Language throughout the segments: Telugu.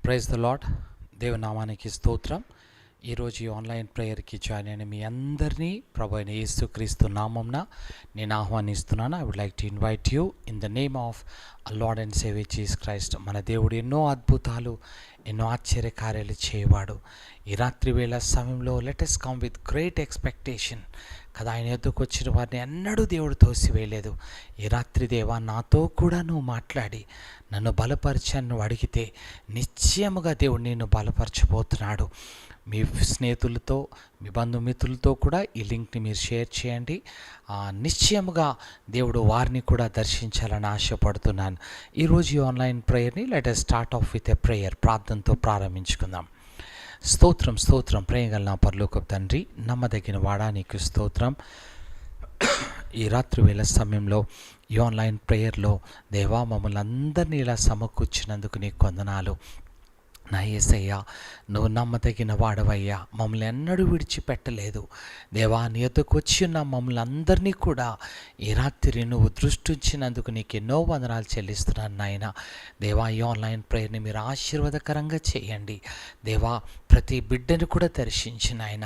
Praise the lord. దేవునామానికి స్తోత్రం. ఈరోజు ఈ ఆన్లైన్ ప్రేయర్కి జాయిన్ అయిన మీ అందరినీ ప్రభు అయిన యేసుక్రీస్తు నామంన నేను ఆహ్వానిస్తున్నాను. I would like to invite you in the name of lord and saviour Jesus Christ. మన దేవుడు ఎన్నో అద్భుతాలు, ఎన్నో ఆశ్చర్యకార్యాలు చేయవాడు. ఈ రాత్రి వేళ సమయంలో let us come with great expectation కదా. ఆయన ఎద్దుకు వచ్చిన వారిని ఎన్నడూ దేవుడు తోసివేయలేదు. ఈ రాత్రి దేవా నాతో కూడా నువ్వు మాట్లాడి నన్ను బలపరచని నువ్వు అడిగితే నిశ్చయముగా దేవుడు నిన్ను బలపరచబోతున్నాడు. మీ స్నేహితులతో, మీ బంధుమిత్రులతో కూడా ఈ లింక్ని మీరు షేర్ చేయండి. నిశ్చయముగా దేవుడు వారిని కూడా దర్శించాలని ఆశపడుతున్నాను. ఈరోజు ఈ ఆన్లైన్ ప్రేయర్ని let us start of with a prayer. ప్రార్థనతో ప్రారంభించుకుందాం. స్తోత్రం స్తోత్రం ప్రేయగల నా పరలోకపు తండ్రి, నమ్మదగిన వాడా నీకు స్తోత్రం. ఈ రాత్రి వేళ సమయంలో ఈ ఆన్లైన్ ప్రేయర్లో దేవా మమ్మల్ని అందరినీ ఇలా సమకూర్చినందుకు నీకు వందనాలు. నా యేసయ్య, నువ్వు నమ్మదగిన వాడవయ్యా, మమ్మల్ని ఎన్నడూ విడిచిపెట్టలేదు దేవా. నీ యొద్దకు వచ్చి ఉన్న మమ్మల్ని అందరినీ కూడా ఈ రాత్రి నువ్వు దృష్టి ఉంచినందుకు నీకు ఎన్నో వందనాలు చెల్లిస్తున్నాను నాయన. దేవా ఈ ఆన్లైన్ ప్రేయర్ని మీరు ఆశీర్వాదకరంగా చేయండి దేవా. ప్రతి బిడ్డను కూడా దర్శించిన ఆయన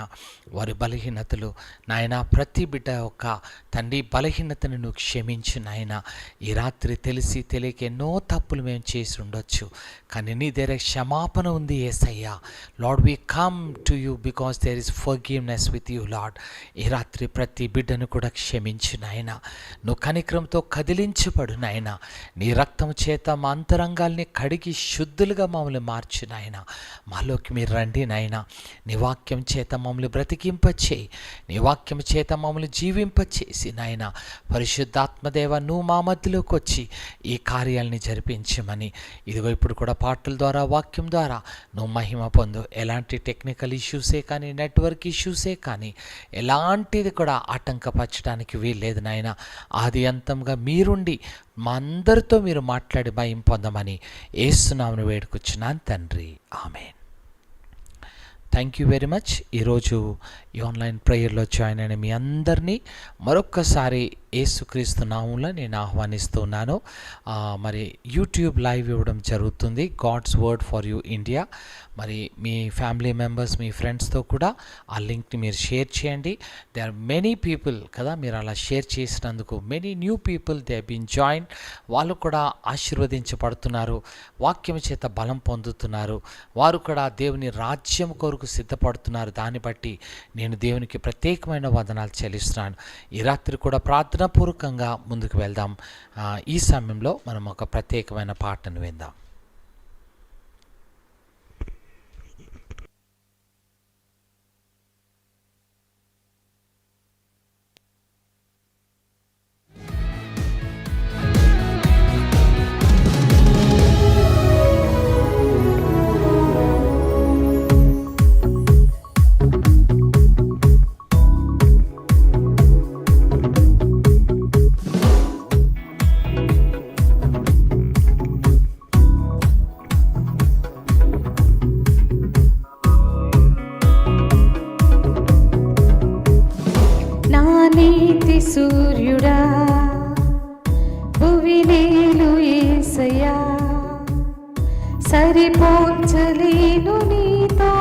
వారి బలహీనతలు నాయన, ప్రతి బిడ్డ యొక్క తండ్రి బలహీనతను నువ్వు క్షమించిన ఆయన. ఈ రాత్రి తెలిసి తెలియక ఎన్నో తప్పులు మేము చేసి ఉండొచ్చు, కానీ నీ దగ్గర క్షమాపణ ఉంది యేసయ్యా. Lord we come to you because there is forgiveness with you Lord. ఈ రాత్రి ప్రతి బిడ్డను కూడా క్షమించిన ఆయన. నువ్వు కనికరంతో కదిలించబడు నాయన. నీ రక్తం చేత మా అంతరంగాల్ని కడిగి శుద్ధులుగా మమ్మల్ని మార్చిన ఆయన. మాలోకి మీరు రండి నాయన. నీ వాక్యం చేత మమ్మల్ని బ్రతికింపచేయి, నీ వాక్యం చేత మమ్మల్ని జీవింపచేసి నాయన. పరిశుద్ధాత్మదేవ నువ్వు మా మధ్యలోకి వచ్చి ఈ కార్యాలని జరిపించమని ఇదిగో ఇప్పుడు కూడా పాటల ద్వారా, వాక్యం ద్వారా నువ్వు మహిమ పొందు. ఎలాంటి టెక్నికల్ ఇష్యూసే కానీ, నెట్వర్క్ ఇష్యూసే కానీ ఎలాంటిది కూడా ఆటంకపరచడానికి వీల్లేదు నాయన. ఆది అంతంగా మీరుండి మా అందరితో మీరు మాట్లాడి భయం పొందమని యేసునామమున వేడుకొచ్చున్నాను తండ్రి, ఆమేన్. Thank you very much. ఈరోజు ఈ ఆన్లైన్ ప్రేయర్లో జాయిన్ అయిన మీ అందరినీ మరొక్కసారి యేసుక్రీస్తు నామములో నేను ఆహ్వానిస్తున్నాను. మరి యూట్యూబ్ లైవ్ ఇవ్వడం జరుగుతుంది, God's word for you India. మరి మీ ఫ్యామిలీ మెంబర్స్, మీ ఫ్రెండ్స్తో కూడా ఆ లింక్ని మీరు షేర్ చేయండి. దే ఆర్ మెనీ పీపుల్ కదా, మీరు అలా షేర్ చేసినందుకు many new people they have been join. వాళ్ళు కూడా ఆశీర్వదించబడుతున్నారు, వాక్యం చేత బలం పొందుతున్నారు. వారు కూడా దేవుని రాజ్యం కొరకు సిద్ధపడుతున్నారు. దాన్ని బట్టి నేను దేవునికి ప్రత్యేకమైన వందనాలు చెల్లిస్తున్నాను. ఈ రాత్రి కూడా ప్రార్థనాపూర్వకంగా ముందుకు వెళ్దాం. ఈ సమయంలో మనం ఒక ప్రత్యేకమైన పాటను విందాం. సూర్యుడా భువినేలు యేసయ్యా, సరిపోల్చలేను నీతో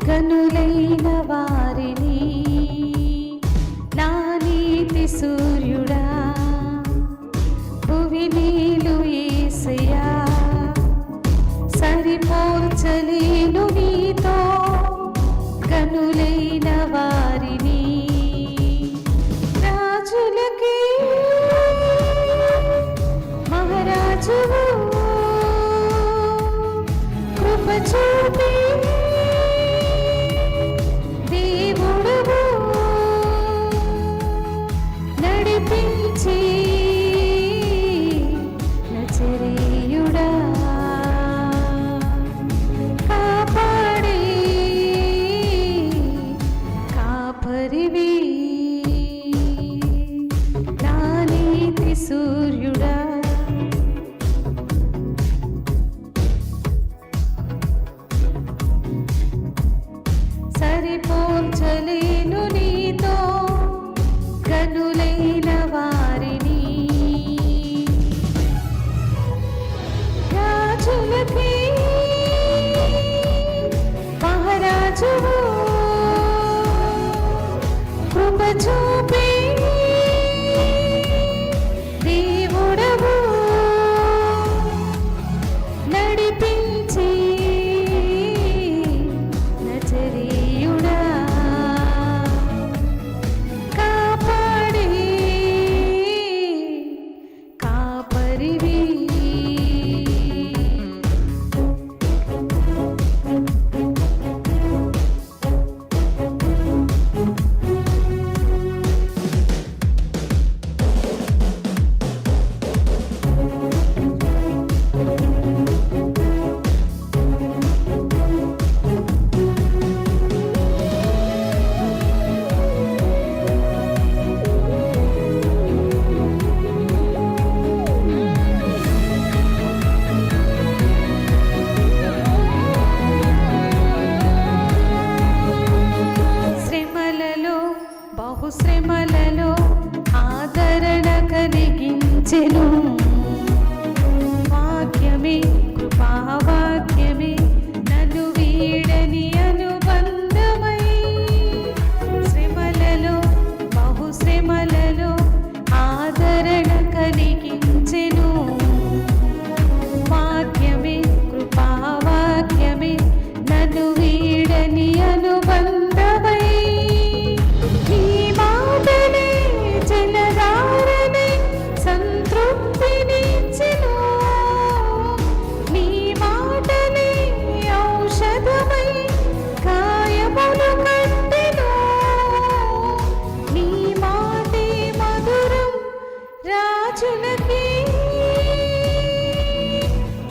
కనులైన వారిని. నా నీతి సూర్యుడా భువినేలు యేసయ్యా, సరిపోల్చలేను నీతో కనులైన వారిని. మహారాజువు కృప చూపి దేవుడవు నడిపించి నజరేయుడా కాపాడే కాపరివి. నా నీతి సూర్యుడా సరిపోల్చలేను నీతో కనులైన వారిని. రాజులకి చూపి దేవుడవు నడిపించి నజరీయుడా కాపాడి కాపరివి శ్రమలలో బహుశ్రమలలో ఆదరణ కలిగించెను వాక్యమే కృపావాక్యమే నన్ను వీడని అనుబంధమై శ్రమలలో బహుశ్రమలలో ఆదరణ కలిగించెను వాక్యమే కృపావాక్యమే నన్ను వీడని అనుబంధమై నీ మాటలే జలధారనే సంతృప్తినిచ్చెను నీ మాటలే ఔషధమై గాయములు కట్టెను నీ మాటే మధురం రాజులకి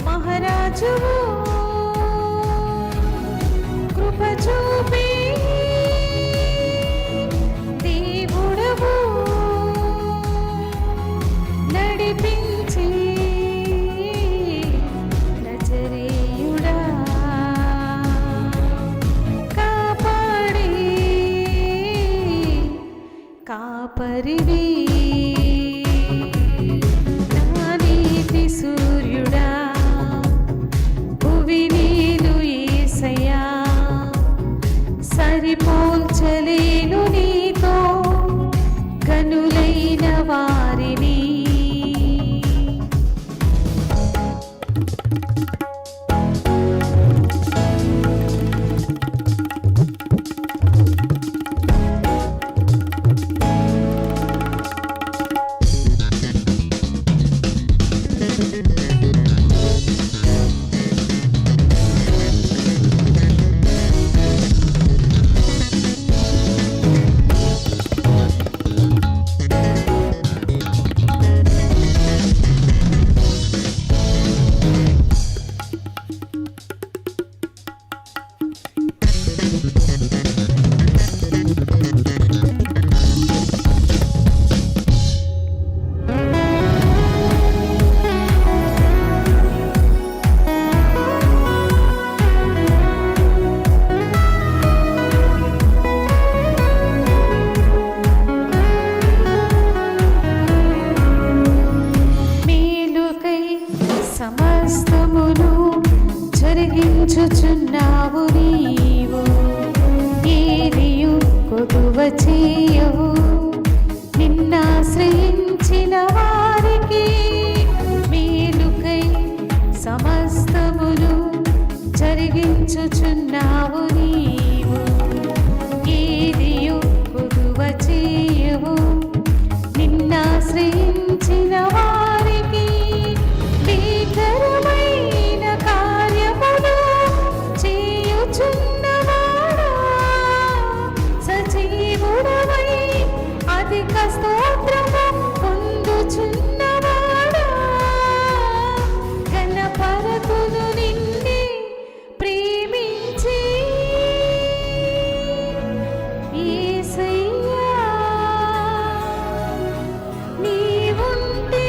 మహారాజువు కృప చూపి దేవుడవు నడిపించి నజరీయుడా కాపాడి కాపరివి నా నీతి సూర్యుడా భువి నీలు యేసయ్యా సరిపోల్చలేను నీతో కనులైన వారిని మేలుకై సమస్తమును జరిగించుచున్నావు నీవు ఏదియు కొదువ చేయవు నిన్నాశ్రయించిన వారికి మేలుకై సమస్తమును జరిగించుచున్నావు నీవు ఏదియు కొదువ చేయవు నిన్నాశ్రయించిన వారికి భీకరమైన కార్యములు చేయుచున్నవాడా సజీవుడవై అధిక స్తోత్రము పొందుచున్నవాడా గణపరతులు నిన్నే ప్రేమించి యేసయ్యా నీవుంటే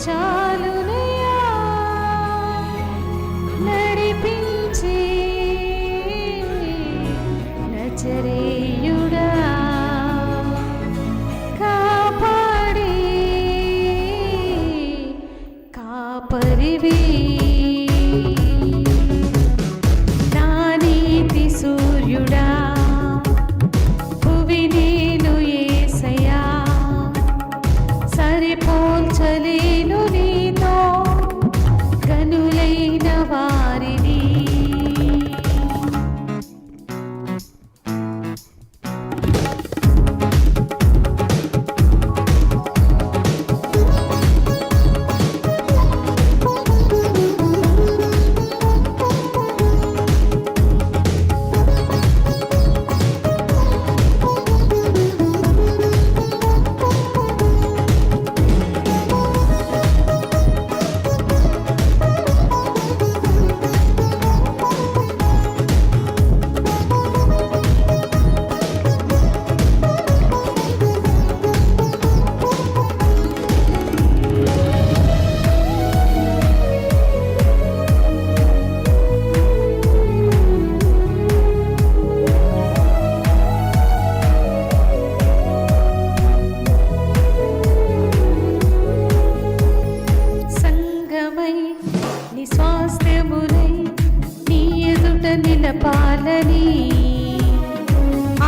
చాలునయ్యా నడిపించి నజరీయుడా కాపాడి కాపరివి నా నీతి సూర్యుడా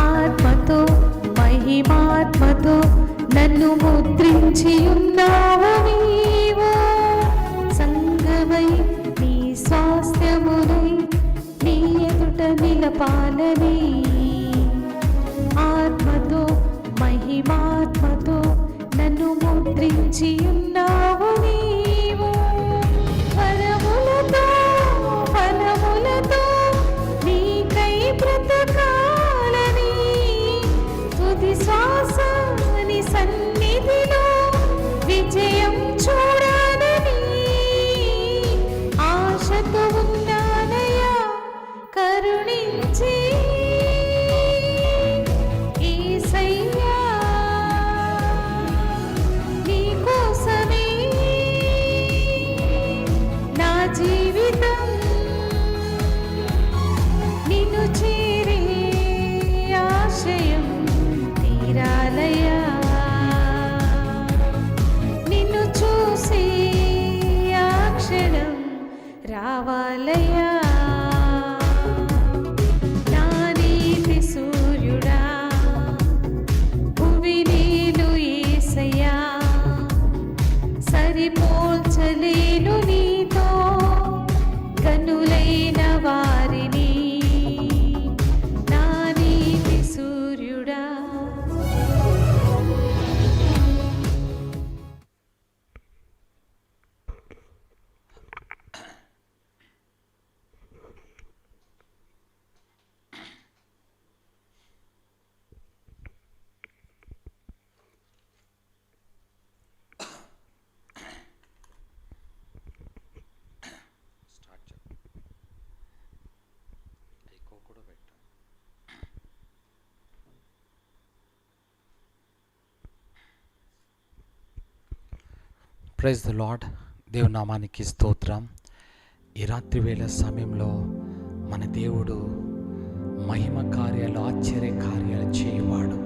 ఆత్మతో మహిమాత్మతో నన్ను ముద్రించి ఉన్నావు నీవు. సంగమై నీ స్వాస్థ్యమునై నీ ఎదుట నిలపాలని ఆత్మతో మహిమాత్మతో నన్ను ముద్రించి ఉన్నావు నీవు. వరములతో ఫలములతో నీకై బ్రతకాలని తుది శ్వాస నీ సన్నిధిలో విజయం చూడాలని ఆశతో ఉన్నానయ్యా, కరుణించి యేసయ్యా. నీ కోసమే నా జీవితం నిన్ను చేరే ఆశయం తీరాలయ్యా. నిన్ను చూసి ఆ క్షణం రావాలయ్యా. నా నీతి సూర్యుడా భువి నీలు యేసయ్యా, సరిపోల్చలేను నీతో కనులైన వారిని. నా నీతి సూర్యుడా. Praise the Lord. దేవుని నామానికి స్తోత్రం. ఈ రాత్రి వేళ సమయంలో మన దేవుడు మహిమ కార్యాలు, ఆశ్చర్య కార్యాలు చేయువాడు.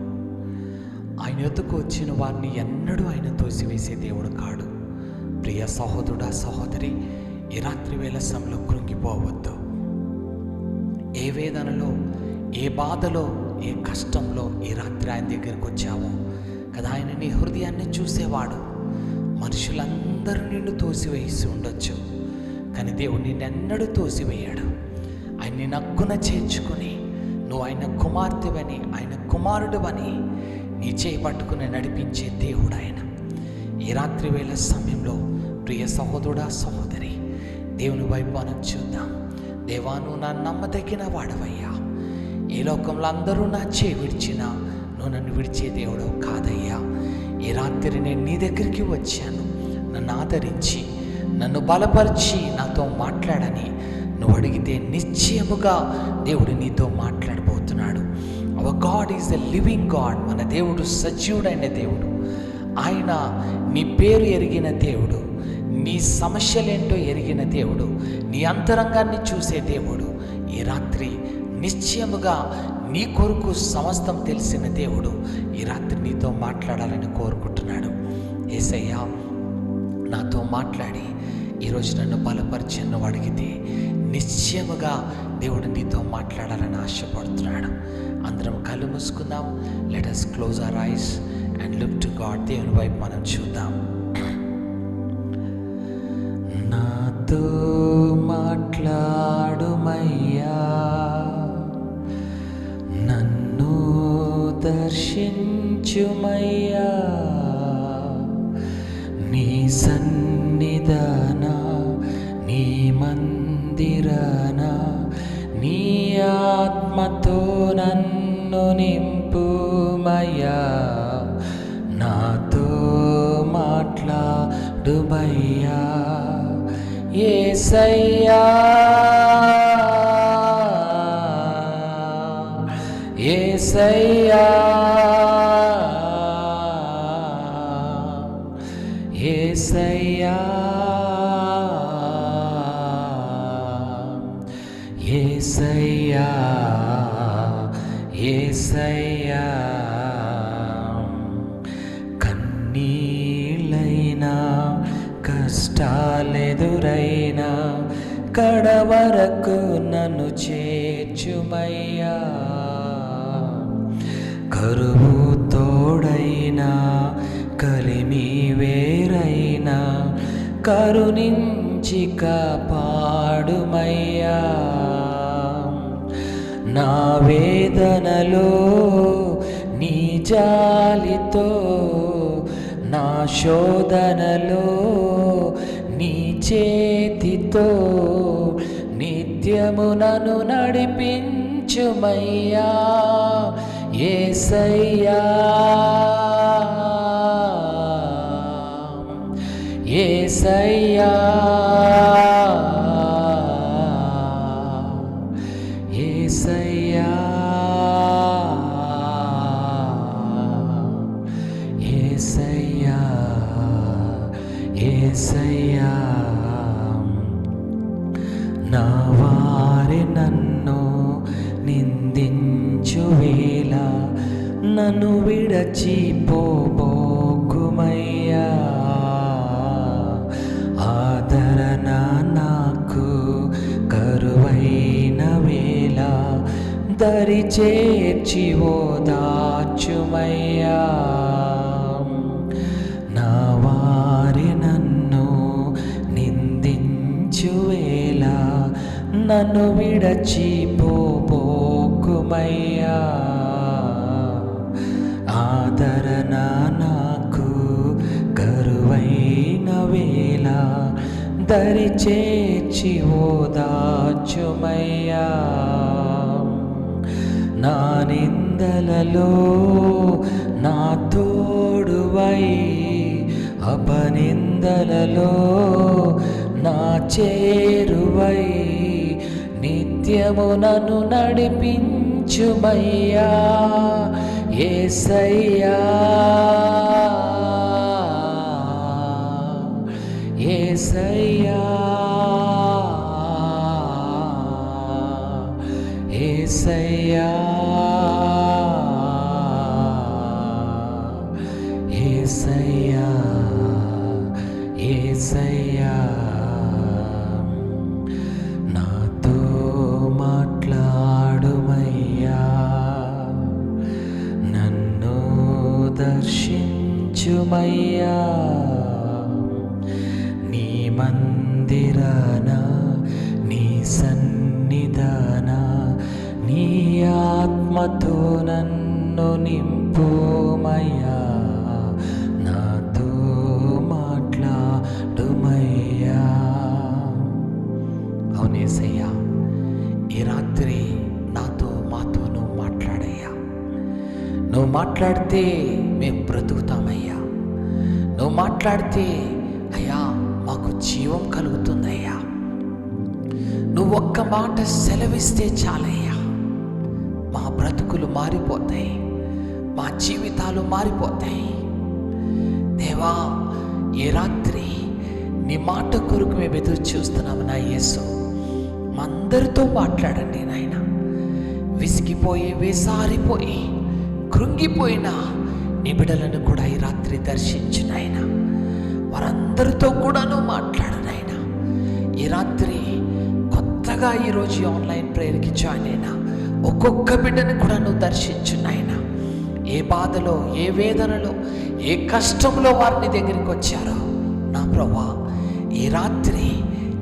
ఆయన యొద్దకు వచ్చిన వారిని ఎన్నడూ ఆయన తోసివేసే దేవుడు కాడు. ప్రియ సహోదరుడా, సహోదరి, ఈ రాత్రి వేళ సమయంలో కృంగిపోవద్దు. ఏ వేదనలో, ఏ బాధలో, ఏ కష్టంలో ఈ రాత్రి ఆయన దగ్గరికి వచ్చావో కదా, ఆయన నీ హృదయాన్ని చూసేవాడు. మనుషులందరూ నిన్ను తోసివేసి ఉండొచ్చు, కానీ దేవుడు నిన్నెన్నడూ తోసివేయాడు. ఆయన నిన్ను హక్కున చేర్చుకొని నువ్వు ఆయన కుమార్తెవని, ఆయన కుమారుడువని నీ చేయి పట్టుకుని నడిపించే దేవుడు ఆయన. ఈ రాత్రి వేళ సమయంలో ప్రియ సహోదరుడా, సహోదరి, దేవుని వైపు మనం చూద్దాం. దేవా, నువ్వు నా నమ్మదగిన వాడవయ్యా. ఈ లోకంలో అందరూ నా చేయి విడిచినా నువ్వు నన్ను విడిచే దేవుడు కాదయ్యా. ఈ రాత్రి నేను నీ దగ్గరికి వచ్చాను. నన్ను ఆదరించి, నన్ను బలపరిచి నాతో మాట్లాడని నువ్వు అడిగితే నిశ్చయముగా దేవుడు నీతో మాట్లాడబోతున్నాడు. Our God is the living God. మన దేవుడు సజీవుడైన దేవుడు. ఆయన నీ పేరు ఎరిగిన దేవుడు, నీ సమస్యలేంటో ఎరిగిన దేవుడు, నీ అంతరంగాన్ని చూసే దేవుడు. ఈ రాత్రి నిశ్చయముగా నీ కొరకు సమస్తం తెలిసిన దేవుడు ఈ రాత్రి నీతో మాట్లాడాలని కోరుకుంటున్నాడు. యేసయ్యా, నాతో మాట్లాడి ఈరోజు నన్ను బలపరిచి నువ్వు అడిగితే నిశ్చయముగా దేవుడు నీతో మాట్లాడాలని ఆశపడుతున్నాడు. అందరం కళ్ళు మూసుకుందాం. Let us close our eyes and look to God. దేవుని వైపు మనం చూద్దాం. నాతో మాట్లాడుమయ్యా, నన్ను దర్శించుమయ్యా. నీ సన్నిధాన, నీ మందిరాన, నీ ఆత్మతో నన్ను నింపుమయ్యా. నాతో మాట్లాడుమయ్యా యేసయ్యా. యేసయ్యా, యేసయ్యా, యేసయ్యా, యేసయ్యా. కన్నీళ్ళైనా, కష్టాలెదురైనా, కడవరకు నన్ను చేర్చుమయ్యా. కరువు తోడైనా కలిమి వేరైనా కరుణించి కాపాడుమయ్యా. నా వేదనలో నీ జాలితో, నా శోధనలో నీ చేతితో నిత్యము నన్ను నడిపించుమయ్యా. యేసయ్యా యేసయ్యా యేసయ్యా యేసయ్యా యేసయ్యా. నా వారి నన్ను నిందించు వేళ నన్ను విడచిపోబోకుమయ్యా. ఆదరణ నాకు కరువైన వేళ దరి చేర్చి ఓదార్చుమయ్యా. నా వారి నన్ను నిందించు వేళ నన్ను విడచిపోబోకుమయ్యా. ఆదరణ నాకు కరువైన వేళ దరి చేర్చి ఓదార్చుమయ్యా. నా నిందలలో నా తోడువై, అపనిందలలో నా చేరువై నిత్యము నన్ను నడిపించుమయ్యా. యేసయ్యా యేసయ్యా యేసయ్యా యేసయ్యా యేసయ్యా. నాతో మాట్లాడుమయ్యా. నన్ను దర్శించుమయ్యా. నీ మందిరాన, నీ సన్నిధాన, నీ ఆత్మతో నన్ను నింపుమయ్యా. నాతో మాట్లాడుమయ్యా. అవునేసయ్యా, ఈ రాత్రి మాతో నువ్వు మాట్లాడయ్యా. నువ్వు మాట్లాడితే మేము బ్రతుకుతామయ్యా. నువ్వు మాట్లాడితే అయ్యా మాకు జీవం కలుగుతుందయ్యా. నువ్వు ఒక్క మాట సెలవిస్తే చాలయ్యా, మా బ్రతుకులు మారిపోతాయి, మా జీవితాలు మారిపోతాయి. దేవా, ఈ రాత్రి నీ మాట కొరకు మేము ఎదురు చూస్తున్నాము నా యేసు. మా అందరితో మాట్లాడండి నాయన. విసిగిపోయి, వేసారిపోయి, కృంగిపోయిన నీ బిడ్డలను కూడా ఈ రాత్రి దర్శించు నాయన. వారందరితో కూడా నువ్వు మాట్లాడు నాయన. ఈ రాత్రి కొత్తగా ఈరోజు ఆన్లైన్ ప్రేయర్కి జాయిన్ అయినా ఒక్కొక్క బిడ్డను కూడా నువ్వు దర్శించు నాయన. ఏ బాధలో, ఏ వేదనలో, ఏ కష్టంలో వారిని దగ్గరికి వచ్చారో నా ప్రభువా, ఈ రాత్రి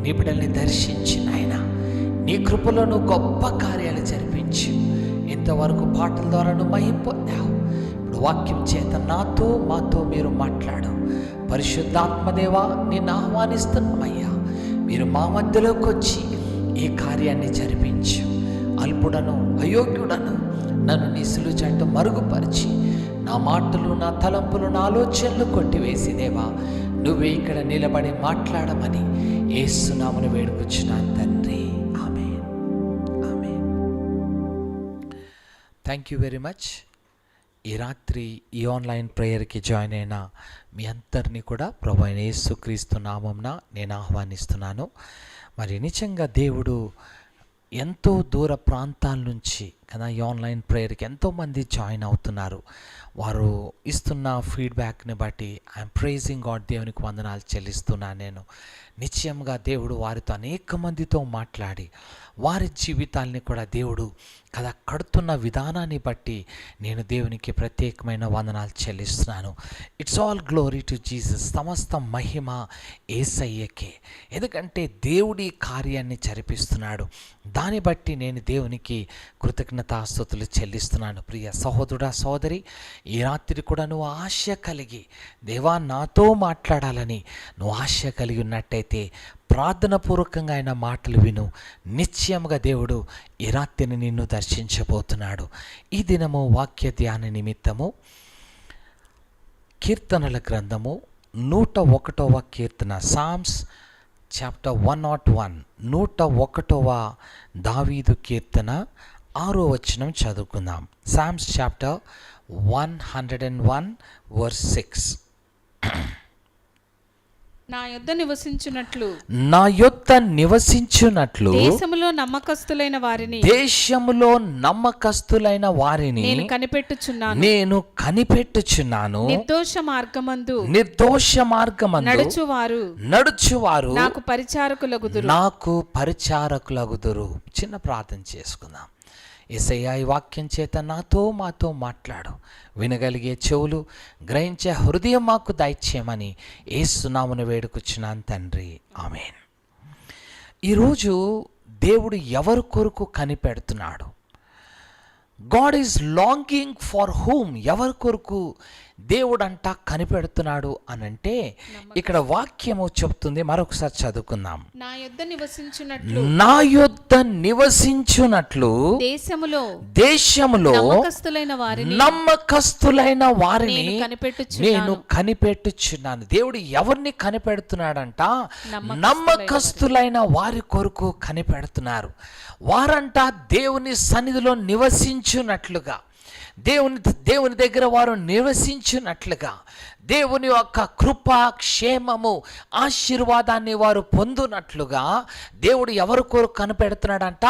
నీ బిడ్డల్ని దర్శించి నాయన, నీ కృపలో నువ్వు గొప్ప కార్యాలు జరిపించు. ఇంతవరకు పాటల ద్వారా నువ్వు మహిమ పొందావు. ఇప్పుడు వాక్యం చేత నాతో మాతో మీరు మాట్లాడు. పరిశుద్ధాత్మదేవా, నిన్ను ఆహ్వానిస్తున్నామయ్యా. మీరు మా మధ్యలోకి వచ్చి ఈ కార్యాన్ని జరిపించు. అల్పుడను, అయోగ్యుడను నన్ను నీ సిలువ చెంత మరుగుపరిచి నా మాటలు, నా తలంపులు, నా ఆలోచనలు కొట్టివేసి దేవా, నువ్వే ఇక్కడ నిలబడి మాట్లాడమని యేసు నామమున వేడుకొచ్చున్నాను తండ్రి. ఆమేన్, ఆమేన్. Thank you very much. ఈ రాత్రి ఈ ఆన్లైన్ ప్రేయర్కి జాయిన్ అయిన మీ అందరినీ కూడా ప్రభువైన యేసుక్రీస్తు నామమున నేను ఆహ్వానిస్తున్నాను. మరి నిజంగా దేవుడు ఎంతో దూర ప్రాంతాల నుంచి కదా. ఈ ఆన్లైన్ ప్రేయర్కి ఎంతోమంది జాయిన్ అవుతున్నారు. వారు ఇస్తున్న ఫీడ్బ్యాక్ని బట్టి ఐఎమ్ ప్రైజింగ్ గాడ్, దేవునికి వందనాలు చెల్లిస్తున్నాను. నేను నిశ్చయంగా దేవుడు వారితో అనేక మందితో మాట్లాడి వారి జీవితాల్ని కూడా దేవుడు కదా కడుతున్న విధానాన్ని బట్టి నేను దేవునికి ప్రత్యేకమైన వందనాలు చెల్లిస్తున్నాను. It's all glory to Jesus. సమస్త మహిమ యేసయ్యకే. ఎందుకంటే దేవుడి కార్యాన్ని జరిపిస్తున్నాడు. దాన్ని బట్టి నేను దేవునికి కృతజ్ఞతాస్తుతులు చెల్లిస్తున్నాను. ప్రియ సహోదరుడా, సహోదరి, ఈ రాత్రి కూడా నువ్వు ఆశ కలిగి దేవా నాతో మాట్లాడాలని నువ్వు ఆశ కలిగి ఉన్నట్టయితే ప్రార్థనపూర్వకంగా ఆయన మాటలు విను. నిశ్చయముగా దేవుడు ఈ రాత్రిని నిన్ను దర్శించబోతున్నాడు. ఈ దినము వాక్య ధ్యాన నిమిత్తము కీర్తనల గ్రంథము 101వ కీర్తన, సామ్స్ చాప్టర్ 101, 101వ దావీదు కీర్తన 6వ వచనం చదువుకుందాం. Psalms chapter 101 verse 6. నా యొద్ద నివసించున్నట్లు దేశములో నమ్మకస్తులైన వారిని నేను కనిపెట్టుచున్నాను. నిర్దోష మార్గమందు నడుచువారు నాకు పరిచారకులగుదురు. చిన్న ప్రార్థన చేసుకుందాం. యేసయ్యా, ఈ వాక్యం చేత మాతో మాట్లాడు. వినగలిగే చెవులు, గ్రహించే హృదయం మాకు దయచేయమని యేసు నామమున వేడుకొచ్చున్నాను తండ్రి, ఆమేన్. ఈరోజు దేవుడు ఎవరి కొరకు కనిపెడుతున్నాడు? God is longing for whom? ఎవరి కొరకు దేవుడంట కనిపెడుతున్నాడు అనంటే ఇక్కడ వాక్యము చెప్తుంది. మరొకసారి చదువుకుందాం. నా యొద్ద నివసించున్నట్లు దేశములో నమ్మకస్తులైన వారిని నేను కనిపెట్టుచున్నాను. దేవుడు ఎవరిని కనిపెడుతున్నాడంట? నమ్మకస్తులైన వారి కొరకు కనిపెడుతున్నారు. వారంట దేవుని సన్నిధిలో నివసించున్నట్లుగా, దేవుని దగ్గర వారు నివసించినట్లుగా, దేవుని యొక్క కృప, క్షేమము, ఆశీర్వాదాన్ని వారు పొందునట్లుగా దేవుడు ఎవరి కొరకు కనిపెడుతున్నాడంట?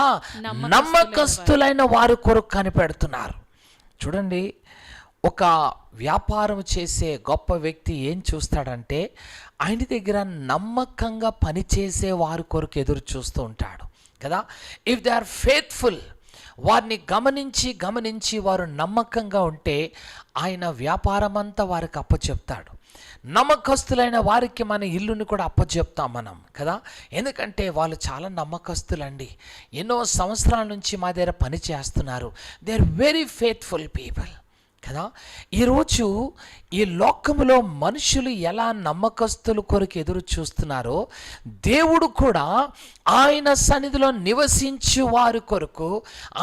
నమ్మకస్తులైన వారి కొరకు కనిపెడుతున్నారు. చూడండి, ఒక వ్యాపారం చేసే గొప్ప వ్యక్తి ఏం చూస్తాడంటే ఆయన దగ్గర నమ్మకంగా పనిచేసే వారి కొరకు ఎదురు చూస్తూ ఉంటాడు కదా. ఇఫ్ దే ఆర్ ఫెయిత్ఫుల్, వారిని గమనించి వారు నమ్మకంగా ఉంటే ఆయన వ్యాపారం అంతా వారికి అప్పచెప్తాడు. నమ్మకస్తులైన వారికి మన ఇల్లుని కూడా అప్పచెప్తాం మనం కదా. ఎందుకంటే వాళ్ళు చాలా నమ్మకస్తులండి. ఎన్నో సంవత్సరాల నుంచి మా దగ్గర పని చేస్తున్నారు. They are very faithful people కదా. ఈరోజు ఈ లోకములో మనుషులు ఎలా నమ్మకస్తుల కొరకు ఎదురు చూస్తున్నారో, దేవుడు కూడా ఆయన సన్నిధిలో నివసించు వారి కొరకు,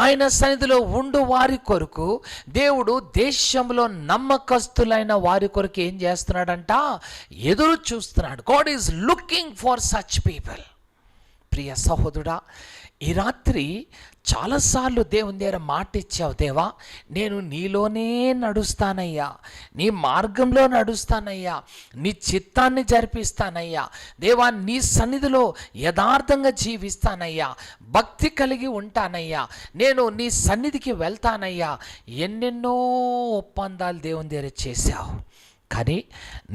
ఆయన సన్నిధిలో ఉండు వారి కొరకు దేవుడు దేశంలో నమ్మకస్తులైన వారి కొరకు ఏం చేస్తున్నాడంట? ఎదురు చూస్తున్నాడు. God is looking for such people. ప్రియ సహోదరుడా, ఈ రాత్రి చాలాసార్లు దేవుని దగ్గర మాట ఇచ్చావు. దేవా, నేను నీలోనే నడుస్తానయ్యా, నీ మార్గంలో నడుస్తానయ్యా, నీ చిత్తాన్ని జరిపిస్తానయ్యా, దేవా నీ సన్నిధిలో యథార్థంగా జీవిస్తానయ్యా, భక్తి కలిగి ఉంటానయ్యా, నేను నీ సన్నిధికి వెళ్తానయ్యా. ఎన్నెన్నో ఒప్పందాలు దేవుని దగ్గర చేశావు, కానీ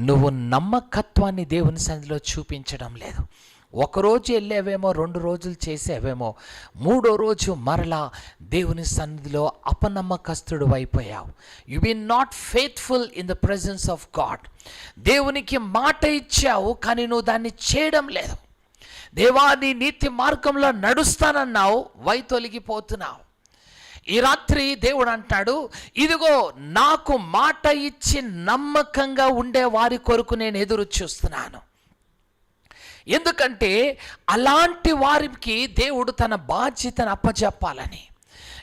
నువ్వు నమ్మకత్వాన్ని దేవుని సన్నిధిలో చూపించడం లేదు. ఒకరోజు వెళ్ళేవేమో, 2 రోజులు చేసేవేమో, 3వ రోజు మరలా దేవుని సన్నిధిలో అపనమ్మకస్తుడు అయిపోయావు. You be not faithful in the presence of God. దేవునికి మాట ఇచ్చావు, కానీ నువ్వు దాన్ని చేయడం లేదు. దేవా, నీ నీతి మార్గంలో నడుస్తానన్నావు, వైతొలిగిపోతున్నావు. ఈ రాత్రి దేవుడు అంటాడు, ఇదిగో నాకు మాట ఇచ్చి నమ్మకంగా ఉండే వారి కొరకు నేను ఎదురు చూస్తున్నాను. ఎందుకంటే అలాంటి వారికి దేవుడు తన బాధ్యతను అప్పచెప్పాలని.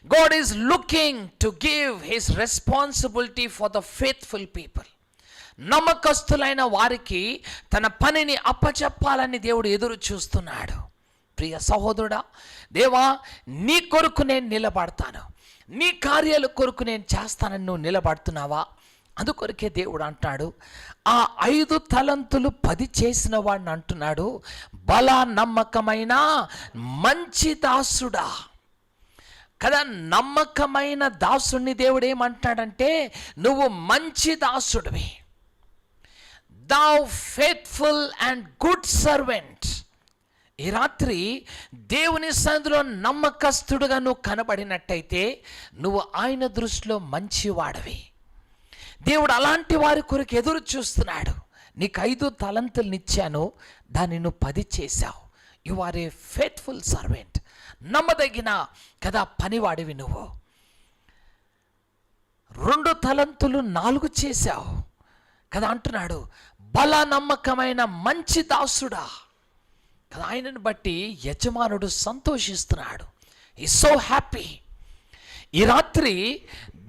God is looking to give his responsibility for the faithful people. నమ్మకస్తులైన వారికి తన పనిని అప్పచెప్పాలని దేవుడు ఎదురు చూస్తున్నాడు. ప్రియ సహోదరుడా, దేవా నీ కొరకు నేను నిలబడతాను, నీ కార్యాల కొరకు నేను చేస్తానని నువ్వు నిలబడుతున్నావా? అందుకొరకే దేవుడు అంటాడు, ఆ 5 తలంతులు 10 చేసిన వాడిని అంటున్నాడు, బల నమ్మకమైన మంచి దాసుడా. కదా, నమ్మకమైన దాసుడిని దేవుడు ఏమంటాడంటే, నువ్వు మంచి దాసుడివి, thou faithful and good servant. ఈ రాత్రి దేవుని సన్నిధిలో నమ్మకస్తుడుగా నువ్వు కనబడినట్టయితే నువ్వు ఆయన దృష్టిలో మంచివాడివి. దేవుడు అలాంటి వారి కొరకు ఎదురు చూస్తున్నాడు. నీకు 5 తలంతులనిచ్చాను, దాన్ని నువ్వు 10 చేశావు. You are a faithful servant. నమ్మదగిన కదా పనివాడివి నువ్వు. 2 తలంతులు 4 చేశావు కదా అంటున్నాడు. బల నమ్మకమైన మంచి దాసుడా కదా. ఆయనను బట్టి యజమానుడు సంతోషిస్తున్నాడు. ఈ సో హ్యాపీ. ఈ రాత్రి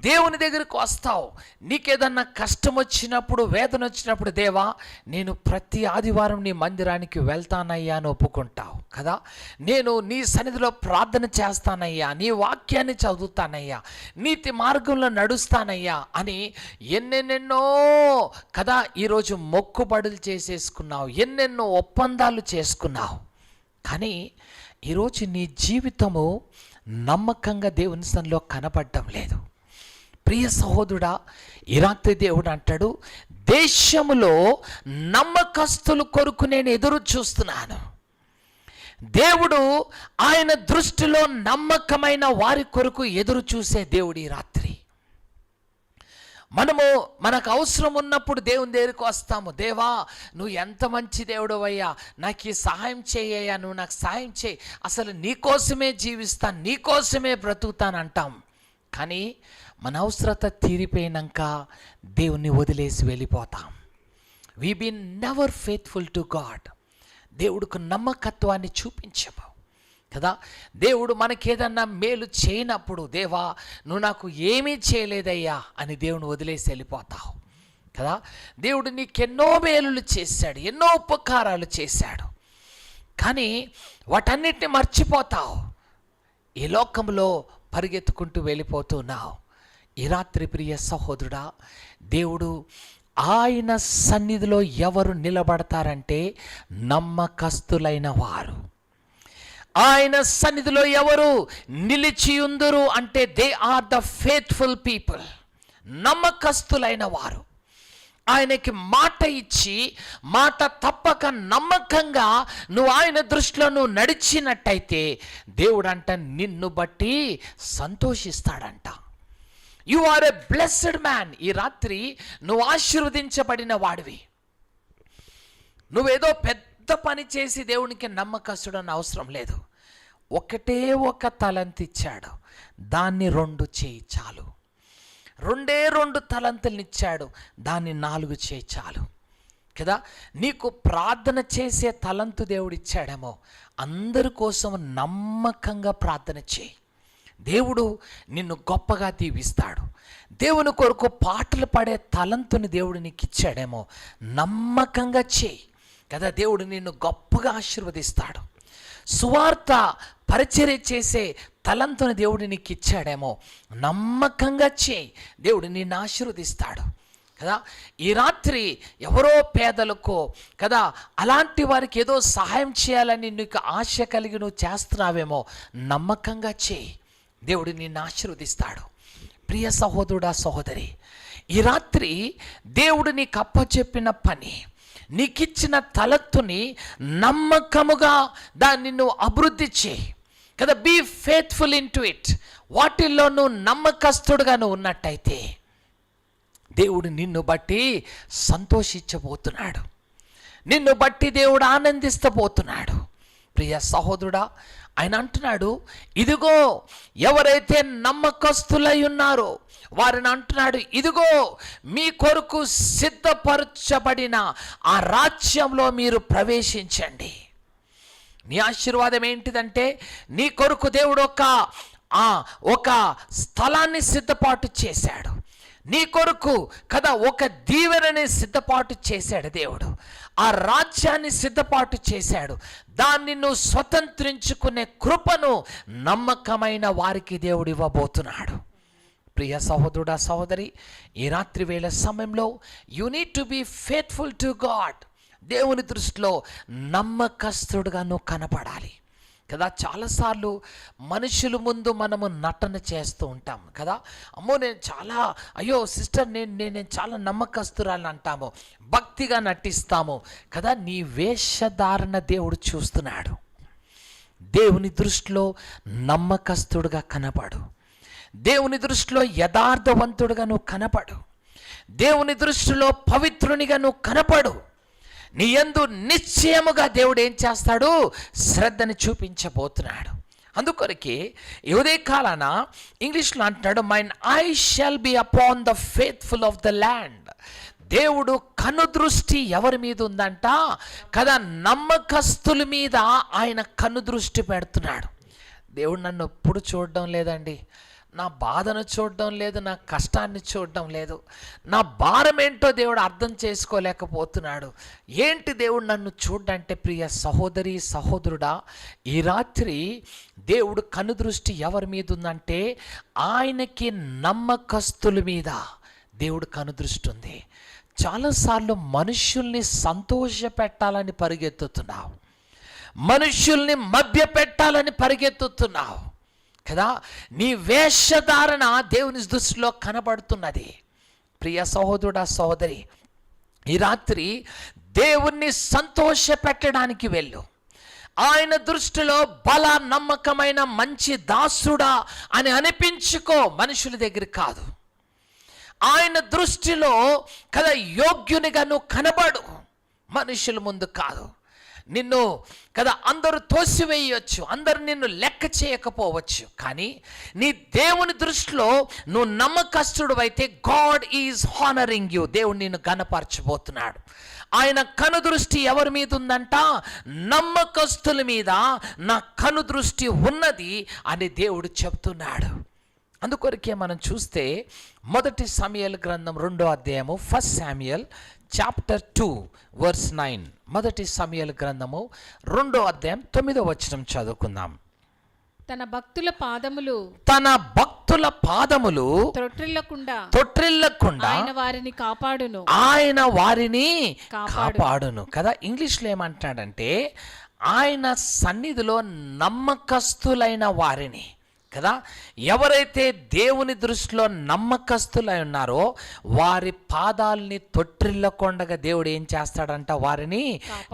దేవుని దగ్గరకు వస్తావు. నీకేదన్నా కష్టం వచ్చినప్పుడు, వేదన వచ్చినప్పుడు, దేవా నేను ప్రతి ఆదివారం నీ మందిరానికి వెళ్తానయ్యా అని ఒప్పుకుంటావు కదా. నేను నీ సన్నిధిలో ప్రార్థన చేస్తానయ్యా, నీ వాక్యాన్ని చదువుతానయ్యా, నీతి మార్గంలో నడుస్తానయ్యా అని ఎన్నెన్నెన్నో కదా ఈరోజు మొక్కుబడులు చేసేసుకున్నావు, ఎన్నెన్నో ఒప్పందాలు చేసుకున్నావు. కానీ ఈరోజు నీ జీవితము నమ్మకంగా దేవుని సన్నిధిలో కనపడడం లేదు. ప్రియ సహోదరుడా, ఈ రాత్రి దేవుడు అంటాడు, దేశములో నమ్మకస్తుల కొరకు నేను ఎదురు చూస్తున్నాను. దేవుడు ఆయన దృష్టిలో నమ్మకమైన వారి కొరకు ఎదురు చూసే దేవుడు ఈ రాత్రి. మనకు అవసరం ఉన్నప్పుడు దేవుని దగ్గరికి వస్తాము. దేవా నువ్వు ఎంత మంచి దేవుడు అయ్యా, నాకు ఈ సహాయం చేయ్యా, నువ్వు నాకు సహాయం చేయి, అసలు నీకోసమే జీవిస్తాను, నీకోసమే బ్రతుకుతాను అంటాం. కానీ మన అవసరత తీరిపోయినాక దేవుణ్ణి వదిలేసి వెళ్ళిపోతాం. We been never faithful to God. దేవుడికి నమ్మకత్వాన్ని చూపించము కదా. దేవుడు మనకేదన్నా మేలు చేయనప్పుడు, దేవా నువ్వు నాకు ఏమీ చేయలేదయ్యా అని దేవుని వదిలేసి వెళ్ళిపోతావు కదా. దేవుడు నీకెన్నో మేలులు చేశాడు, ఎన్నో ఉపకారాలు చేశాడు, కానీ వాటన్నిటిని మర్చిపోతావు. ఈ లోకంలో పరిగెత్తుకుంటూ వెళ్ళిపోతున్నావు. ఈ రాత్రి ప్రియ సహోదరుడా, దేవుడు ఆయన సన్నిధిలో ఎవరు నిలబడతారంటే నమ్మకస్తులైన వారు. ఆయన సన్నిధిలో ఎవరు నిలిచియుందురు అంటే they are the faithful people. నమ్మకస్తులైన వారు. ఆయనకి మాట ఇచ్చి మాట తప్పక నమ్మకంగా నువ్వు ఆయన దృష్టిలో నువ్వు నడిచినట్టయితే దేవుడు అంట నిన్ను బట్టి సంతోషిస్తాడంట. You are a blessed man. ఈ రాత్రి నువ్వు ఆశీర్వదించబడిన వాడివి. నువ్వేదో పెద్ద పని చేసి దేవునికి నమ్మకస్తుడు అన్న అవసరం లేదు. ఒకటే ఒక తలంతు ఇచ్చాడు, దాన్ని 2 చేయి చాలు. 2 తలంతుల్ని ఇచ్చాడు, దాన్ని 4 చేయి చాలు కదా. నీకు ప్రార్థన చేసే తలంతు దేవుడు ఇచ్చాడేమో, అందరి కోసం నమ్మకంగా ప్రార్థన చేయి. దేవుడు నిన్ను గొప్పగా దీవిస్తాడు. దేవుని కొరకు పాటలు పాడే తలంతుని దేవుడు నీకు ఇచ్చాడేమో, నమ్మకంగా చేయి కదా. దేవుడు నిన్ను గొప్పగా ఆశీర్వదిస్తాడు. సువార్త పరిచర్య చేసే తలంతుని దేవుడు నీకు ఇచ్చాడేమో, నమ్మకంగా చేయి, దేవుడు నిన్ను ఆశీర్వదిస్తాడు కదా. ఈ రాత్రి ఎవరో పేదలకు కదా అలాంటి వారికి ఏదో సహాయం చేయాలని నీకు ఆశ కలిగి నువ్వు చేస్తున్నావేమో, నమ్మకంగా చేయి, దేవుడు నిన్ను ఆశీర్వదిస్తాడు. ప్రియ సహోదరుడా, సహోదరి, ఈ రాత్రి దేవుడు నీకు అప్పచెప్పిన పని, నీకిచ్చిన తలత్తుని నమ్మకముగా దాన్ని నువ్వు అభివృద్ధి చేయి కదా. Be faithful in to it. వాటిల్లో నువ్వు నమ్మకస్తుడుగా నువ్వు ఉన్నట్టయితే దేవుడు నిన్ను బట్టి సంతోషించబోతున్నాడు, నిన్ను బట్టి దేవుడు ఆనందిస్తబోతున్నాడు. ప్రియ సహోదరుడా, ఆయన అంటున్నాడు, ఇదిగో ఎవరైతే నమ్మకస్తులై ఉన్నారో వారిని అంటున్నాడు, ఇదిగో మీ కొరకు సిద్ధపరచబడిన ఆ రాజ్యంలో మీరు ప్రవేశించండి. నీ ఆశీర్వాదం ఏంటిదంటే, నీ కొరకు దేవుడు ఒక స్థలాన్ని సిద్ధపాటు చేశాడు. నీ కొరకు కదా ఒక దీవెనని సిద్ధపాటు చేశాడు దేవుడు. ఆ రాజ్యాన్ని సిద్ధపాటు చేశాడు. దాన్ని నువ్వు స్వతంత్రించుకునే కృపను నమ్మకమైన వారికి దేవుడు ఇవ్వబోతున్నాడు. ప్రియ సహోదరుడా, సహోదరి, ఈ రాత్రి వేళ సమయంలో you need to be faithful to God. దేవుని దృష్టిలో నమ్మకస్తుడుగా నువ్వు కనపడాలి. కదా. చాలాసార్లు మనుషుల ముందు మనము నటన చేస్తూ ఉంటాం కదా. అమ్మో నేను చాలా, అయ్యో సిస్టర్ నేను చాలా నమ్మకస్తురాలని అంటాము, భక్తిగా నటిస్తాము కదా. నీ వేషధారణ దేవుడు చూస్తున్నాడు. దేవుని దృష్టిలో నమ్మకస్తుడుగా కనపడు, దేవుని దృష్టిలో యథార్థవంతుడుగా నువ్వు కనపడు, దేవుని దృష్టిలో పవిత్రునిగా నువ్వు కనపడు. నీ యందు నిశ్చయముగా దేవుడు ఏం చేస్తాడు? శ్రద్ధని చూపించబోతున్నాడు. అందుకొరకే ఉదయ కాలాన ఇంగ్లీష్లో అంటున్నాడు, mine I shall be upon the faithful of the land. దేవుడు కనుదృష్టి ఎవరి మీద ఉందంట కదా? నమ్మకస్తుల మీద ఆయన కనుదృష్టి పెడుతున్నాడు. దేవుడు నన్ను ఎప్పుడు చూడడం లేదండి, నా బాధను చూడడం లేదు, నా కష్టాన్ని చూడడం లేదు, నా భారం ఏంటో దేవుడు అర్థం చేసుకోలేకపోతున్నాడు. ఏంటి దేవుడు నన్ను చూడంటే, ప్రియ సహోదరి సహోదరుడా, ఈ రాత్రి దేవుడు కనుదృష్టి ఎవరి మీద ఉందంటే ఆయనకి నమ్మకస్తుల మీద దేవుడు కనుదృష్టి ఉంది. చాలాసార్లు మనుషుల్ని సంతోష పెట్టాలని పరిగెత్తుతున్నావు, మనుషుల్ని మభ్య పెట్టాలని పరిగెత్తుతున్నావు కదా. నీ వేషధారణ దేవుని దృష్టిలో కనబడుతున్నది. ప్రియ సహోదరుడా సహోదరి, ఈ రాత్రి దేవుణ్ణి సంతోష పెట్టడానికి వెళ్ళు. ఆయన దృష్టిలో బల నమ్మకమైన మంచి దాసుడా అని అనిపించుకో, మనుషుల దగ్గర కాదు. ఆయన దృష్టిలో కదా యోగ్యునిగా నువ్వు కనబడు, మనుషుల ముందు కాదు. నిన్ను కదా అందరూ తోసివేయచ్చు, అందరు నిన్ను లెక్క చేయకపోవచ్చు, కానీ నీ దేవుని దృష్టిలో నువ్వు నమ్మకస్తుడు అయితే గాడ్ ఈజ్ హానరింగ్ యూ. దేవుడు నిన్ను గణపరచబోతున్నాడు. ఆయన కనుదృష్టి ఎవరి మీద ఉందంట? నమ్మకస్తుల మీద నా కనుదృష్టి ఉన్నది అని దేవుడు చెప్తున్నాడు. అందుకొరకే మనం చూస్తే మొదటి సమూయేలు గ్రంథం 2వ అధ్యాయము, ఫస్ట్ శామ్యూయల్ చాప్టర్ 2 వర్స్ 9. మొదటి సమూయేలు గ్రంథము 2వ అధ్యాయం 9వ వచనం చదువుకుందాం. తన భక్తుల పాదములు తొట్రిల్లకుండా ఆయన వారిని కాపాడును కదా. ఇంగ్లీష్లో ఏమంటాడంటే ఆయన సన్నిధిలో నమ్మకస్తులైన వారిని కదా, ఎవరైతే దేవుని దృష్టిలో నమ్మకస్తులై ఉన్నారో వారి పాదాలని తొట్టిల్లకొండగా దేవుడు ఏం చేస్తాడంట? వారిని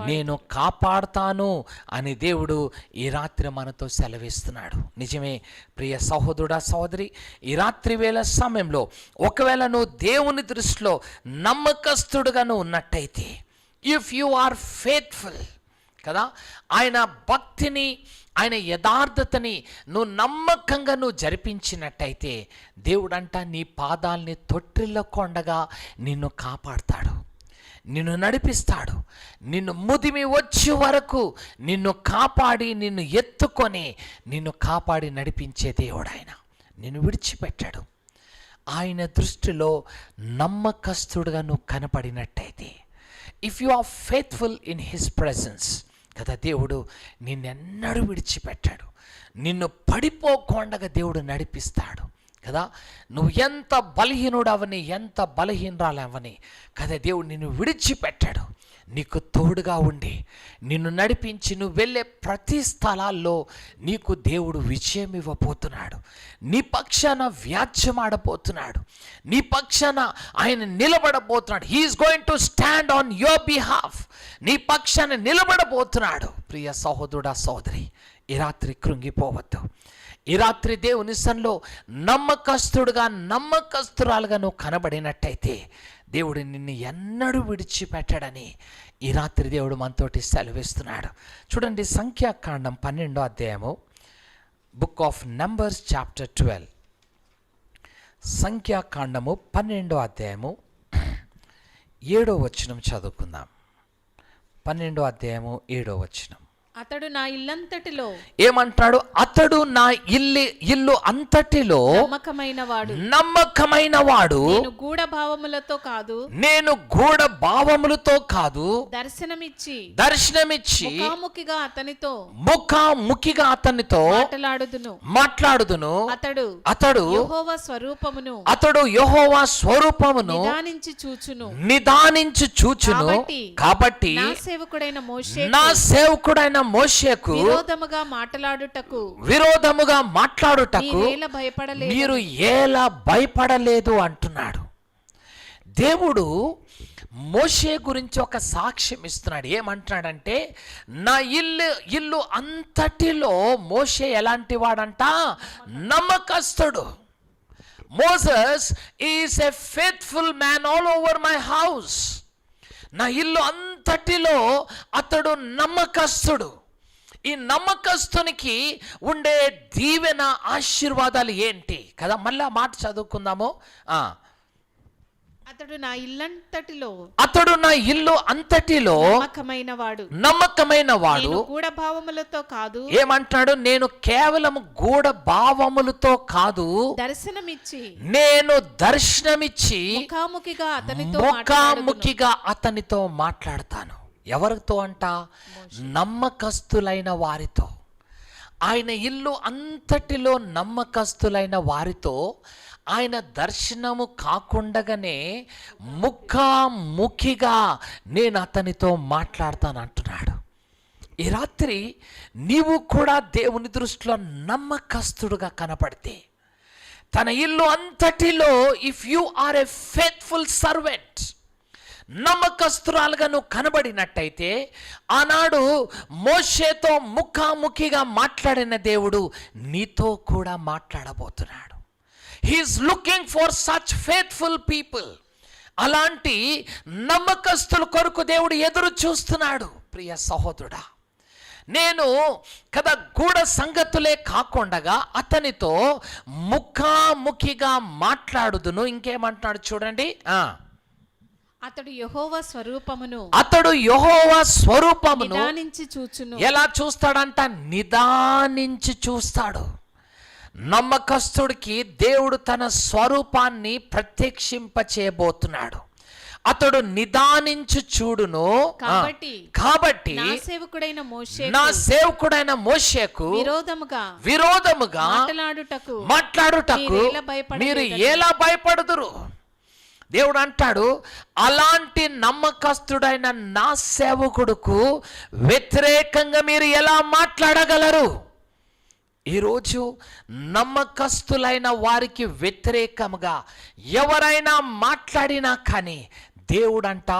నేను కాపాడుతాను అని దేవుడు ఈ రాత్రి మనతో సెలవిస్తున్నాడు. నిజమే ప్రియ సహోదరుడా సహోదరి, ఈ రాత్రి వేళ సమయంలో ఒకవేళ నువ్వు దేవుని దృష్టిలో నమ్మకస్తుడుగా నువ్వు ఉన్నట్టయితే, ఇఫ్ యు ఆర్ ఫెయిత్ఫుల్ కదా, ఆయన భక్తిని ఆయన యథార్థతని నువ్వు నమ్మకంగా నువ్వు జరిపించినట్టయితే దేవుడంట నీ పాదాలని తొట్టిల్లకొండగా నిన్ను కాపాడుతాడు, నిన్ను నడిపిస్తాడు. నిన్ను ముదిమి వచ్చే వరకు నిన్ను కాపాడి నిన్ను ఎత్తుకొని నిన్ను కాపాడి నడిపించే దేవుడు ఆయన. నిన్ను విడిచిపెట్టాడు. ఆయన దృష్టిలో నమ్మకస్తుడుగా నువ్వు కనపడినట్టయితే, if you are faithful in his presence కదా, దేవుడు నిన్నెన్నడూ విడిచిపెట్టాడు. నిన్ను పడిపోకుండా దేవుడు నడిపిస్తాడు కదా. నువ్వు ఎంత బలహీనుడవని, ఎంత బలహీనరాలవని కదా, దేవుడు నిన్ను విడిచిపెట్టాడు. నీకు తోడుగా ఉండి నిన్ను నడిపించి నువ్వు వెళ్ళే ప్రతి స్థలాల్లో నీకు దేవుడు విజయం ఇవ్వబోతున్నాడు. నీ పక్షాన వ్యాజ్యమాడబోతున్నాడు, నీ పక్షాన ఆయన నిలబడబోతున్నాడు. He's going to stand on your behalf. నీ పక్షాన నిలబడబోతున్నాడు. ప్రియ సహోదరుడా సహోదరి, ఈ రాత్రి కృంగిపోవద్దు. ఈ రాత్రి దేవుని సన్నిధిలో నమ్మకస్తుడుగా నమ్మకస్తురాలుగా నువ్వు కనబడినట్టయితే దేవుడు నిన్ను ఎన్నడూ విడిచిపెట్టాడని ఈ రాత్రి దేవుడు మనతోటి సెలవిస్తున్నాడు. చూడండి, సంఖ్యాకాండం 12వ అధ్యాయము, బుక్ ఆఫ్ నంబర్స్ చాప్టర్ 12. సంఖ్యాకాండము 12వ అధ్యాయము 7వ వచనం చదువుకుందాం. 12వ అధ్యాయము 7వ వచనం. అతడు నా ఇల్లంతటిలో ఏమంటాడు? అతడు నా ఇల్లు అంతటిలో నమ్మకమైన వాడు, నేను గూఢ భావములతో కాదు దర్శనమిచ్చి ముఖాముఖిగా అతనితో మాట్లాడుదును. అతడు యెహోవా స్వరూపమును నిదానించి చూచును. కాబట్టి నా సేవకుడైన మోషేకు విరోధముగా మాట్లాడుటకు మీరేలా భయపడలేదు మీరు ఎలా భయపడలేదు అంటున్నాడు. దేవుడు మోషే గురించి ఒక సాక్ష్యం ఇస్తున్నాడు. ఏమంటున్నాడంటే, నా ఇల్లు అంతటిలో మోషే ఎలాంటి వాడంట? నమ్మకస్తుడు. Moses is a faithful man all over my house. నా ఇల్లు అంతటిలో అతడు నమ్మకస్తుడు. ఈ నమ్మకస్తునికి ఉండే దీవెన ఆశీర్వాదాలు ఏంటి కదా? మళ్ళీ ఆ మాట చదువుకుందాము. అతడు నా ఇల్లు అంతటిలో నమ్మకమైన వాడు. గూఢ భావములతో కాదు. ఏమంటాడు? నేను కేవలం గూఢ భావములతో కాదు, నేను దర్శనమిచ్చి ముఖాముఖిగా అతనితో మాట్లాడతాను. ఎవరితో అంట? నమ్మకస్తులైన వారితో. ఆయన ఇల్లు అంతటిలో నమ్మకస్తులైన వారితో ఆయన దర్శనము కాకుండగానే ముఖాముఖిగా నేను అతనితో మాట్లాడతాను అంటున్నాడు. ఈ రాత్రి నీవు కూడా దేవుని దృష్టిలో నమ్మకస్తుడుగా కనపడితే, తన ఇల్లు అంతటిలో if you are a faithful servant, నమ్మకస్తురాలుగా నువ్వు కనబడినట్టయితే, ఆనాడు మోషేతో ముఖాముఖిగా మాట్లాడిన దేవుడు నీతో కూడా మాట్లాడబోతున్నాడు. He is looking for such faithful people. అలాంటి నమ్మకస్తుల కొరకు దేవుడు ఎదురు చూస్తున్నాడు. ప్రియ సహోదరుడా, నేను కదా గూఢ సంగతులే కాకుండా అతనితో ముఖాముఖిగా మాట్లాడుదును. ఇంకేమంటున్నాడు చూడండి. అతడు యెహోవా స్వరూపమును నిదానించి చూచును. ఎలా చూస్తాడంట? నిదానించి చూస్తాడు. నమ్మకస్తుడికి దేవుడు తన స్వరూపాన్ని ప్రత్యక్షింపచేయబోతున్నాడు. అతడు నిదానించి చూడును. కాబట్టి నా సేవకుడైన మోషేకు విరోధముగా మాట్లాడుటకు మీరు ఎలా భయపడుదురు? దేవుడు అంటాడు, అలాంటి నమ్మకస్తుడైన నా సేవకుడుకు వ్యతిరేకంగా మీరు ఎలా మాట్లాడగలరు? ఈరోజు నమ్మకస్తులైన వారికి వ్యతిరేకంగా ఎవరైనా మాట్లాడినా కానీ దేవుడంట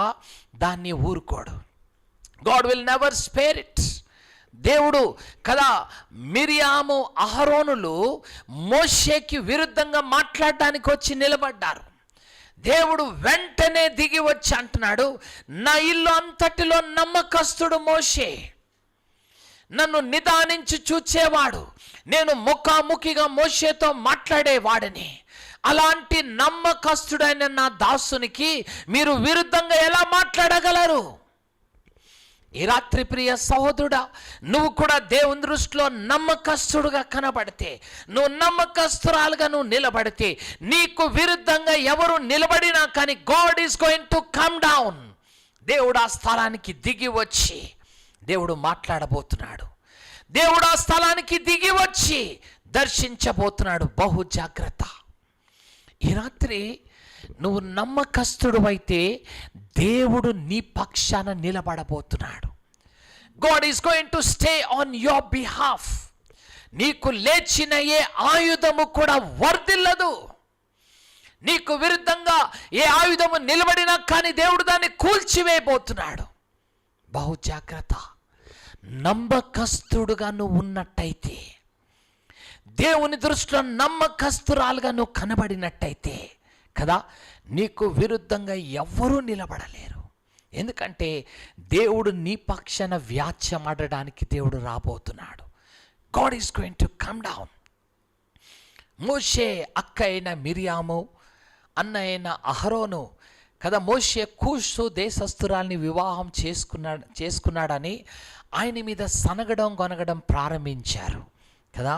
దాన్ని ఊరుకోడు. God will never spare it. దేవుడు కదా, మిరియాము అహరోనులు మోషేకి విరుద్ధంగా మాట్లాడడానికి వచ్చి నిలబడ్డారు. దేవుడు వెంటనే దిగి వచ్చి అంటున్నాడు, నా ఇల్లు అంతటిలో నమ్మకస్తుడు మోషే, నన్ను నిదానించి చూచేవాడు, నేను ముఖాముఖిగా మోషేతో మాట్లాడేవాడని. అలాంటి నమ్మకస్తుడైన నా దాసునికి మీరు విరుద్ధంగా ఎలా మాట్లాడగలరు? ఈ రాత్రి ప్రియ సహోదరుడా, నువ్వు కూడా దేవుని దృష్టిలో నమ్మకస్తుడుగా కనబడితే, నువ్వు నమ్మకస్తురాలుగా నువ్వు నిలబడితే, నీకు విరుద్ధంగా ఎవరు నిలబడినా కానీ God is going to come down. దేవుడు ఆ స్థలానికి దిగి వచ్చి దేవుడు మాట్లాడబోతున్నాడు. దేవుడు ఆ స్థలానికి దిగి వచ్చి దర్శించబోతున్నాడు. బహు జాగ్రత్త. ఈ రాత్రి నువ్వు నమ్మకస్తుడు అయితే దేవుడు నీ పక్షాన నిలబడబోతున్నాడు. God is going to stay on your behalf. నీకు లేచిన ఏ ఆయుధము కూడా వర్ధిల్లదు. నీకు విరుద్ధంగా ఏ ఆయుధము నిలబడినా కానీ దేవుడు దాన్ని కూల్చివేయబోతున్నాడు. బహు జాగ్రత్త. నమ్మకస్తుడుగా నువ్వు ఉన్నట్టయితే, దేవుని దృష్టిలో నమ్మకస్తురాలుగా నువ్వు కనబడినట్టయితే కదా, నీకు విరుద్ధంగా ఎవ్వరూ నిలబడలేరు. ఎందుకంటే దేవుడు నీ పక్షాన వ్యాజ్యమాడడానికి దేవుడు రాబోతున్నాడు. God is going to come down. మోషే అక్క అయిన మిరియాము, అన్న అయిన అహరోను కదా, మోషే కూషు దేశస్తురాల్ని వివాహం చేసుకున్నాడని ఆయన మీద సనగడం గొనగడం ప్రారంభించారు కదా.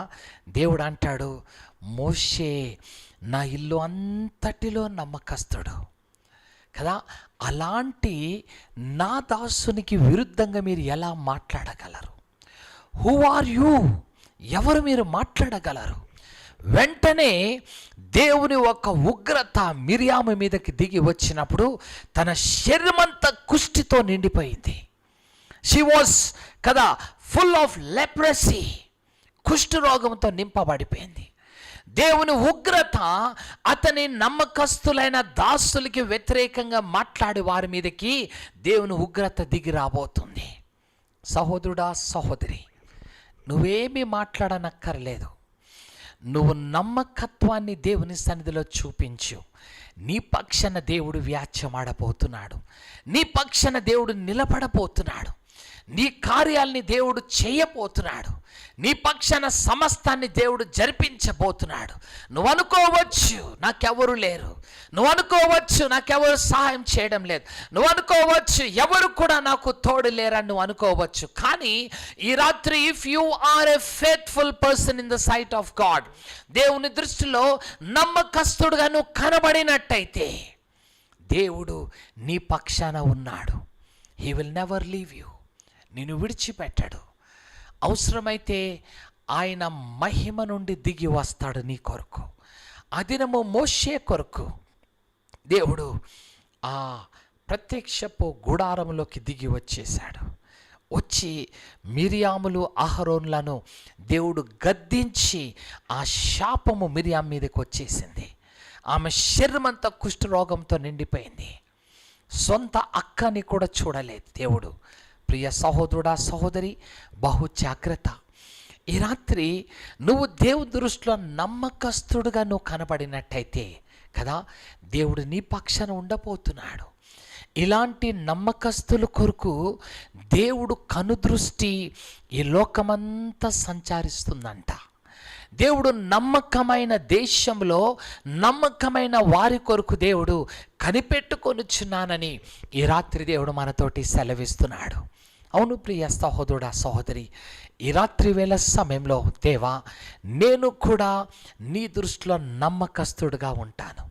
దేవుడు అంటాడు, మోషే నా ఇల్లు అంతటిలో నమ్మకస్తుడు కదా, అలాంటి నా దాసునికి విరుద్ధంగా మీరు ఎలా మాట్లాడగలరు? Who are you? ఎవరు మీరు మాట్లాడగలరు? వెంటనే దేవుని ఒక ఉగ్రత మిరియాము మీదకి దిగి వచ్చినప్పుడు తన శరీరమంతా కుష్టితో నిండిపోయింది. షీ వాస్ కదా ఫుల్ ఆఫ్ లెప్రసీ, కుష్ఠరోగంతో నింపబడిపోయింది. దేవుని ఉగ్రత అతని నమ్మకస్తులైన దాసులకి వ్యతిరేకంగా మాట్లాడే వారి మీదకి దేవుని ఉగ్రత దిగి రాబోతుంది. సహోదరుడా, సహోదరి, నువ్వేమీ మాట్లాడనక్కర్లేదు. నువ్వు నమ్మకత్వాన్ని దేవుని సన్నిధిలో చూపించు. నీ పక్షాన దేవుడు వ్యాజ్యమాడబోతున్నాడు. నీ పక్షాన దేవుడు నిలబడబోతున్నాడు. నీ కార్యాలని దేవుడు చేయబోతున్నాడు. నీ పక్షాన సమస్తాన్ని దేవుడు జరిపించబోతున్నాడు. నువ్వు అనుకోవచ్చు నాకెవరు లేరు, నువ్వు అనుకోవచ్చు నాకెవరు సహాయం చేయడం లేదు, నువ్వు అనుకోవచ్చు ఎవరు కూడా నాకు తోడు లేరని నువ్వు అనుకోవచ్చు. కానీ ఈ రాత్రి if you are a faithful person in the sight of God, దేవుని దృష్టిలో నమ్మకస్తుడుగా నువ్వు కనబడినట్టయితే దేవుడు నీ పక్షాన ఉన్నాడు. He will never leave you. నిన్ను విడిచిపెట్టాడు. అవసరమైతే ఆయన మహిమ నుండి దిగి వస్తాడు నీ కొరకు. ఆ దినము మోషే కొరకు దేవుడు ఆ ప్రత్యక్షపు గుడారంలోకి దిగి వచ్చేశాడు. వచ్చి మిరియాములు అహరోన్లను దేవుడు గద్దించి ఆ శాపము మిరియాం మీదకి వచ్చేసింది. ఆమె శరీరమంతా కుష్ఠరోగంతో నిండిపోయింది. సొంత అక్కని కూడా చూడలేదు దేవుడు. ప్రియ సహోదరుడా, సహోదరి, బహు జాగ్రత్త. ఈ రాత్రి నువ్వు దేవుని దృష్టిలో నమ్మకస్తుడుగా నువ్వు కనబడినట్టయితే కదా, దేవుడు నీ పక్షాన ఉండబోతున్నాడు. ఇలాంటి నమ్మకస్తుల కొరకు దేవుడు కనుదృష్టి ఈ లోకమంతా సంచరిస్తుందంట. దేవుడు నమ్మకమైన దేశంలో నమ్మకమైన వారి కొరకు దేవుడు కనిపెట్టుకొనుచున్నానని ఈ రాత్రి దేవుడు మనతోటి సెలవిస్తున్నాడు. అవును ప్రియ సహోదరుడా, సహోదరి, ఈ రాత్రి వేళ సమయంలో దేవా, నేను కూడా నీ దృష్టిలో నమ్మకస్తుడుగా ఉంటాను,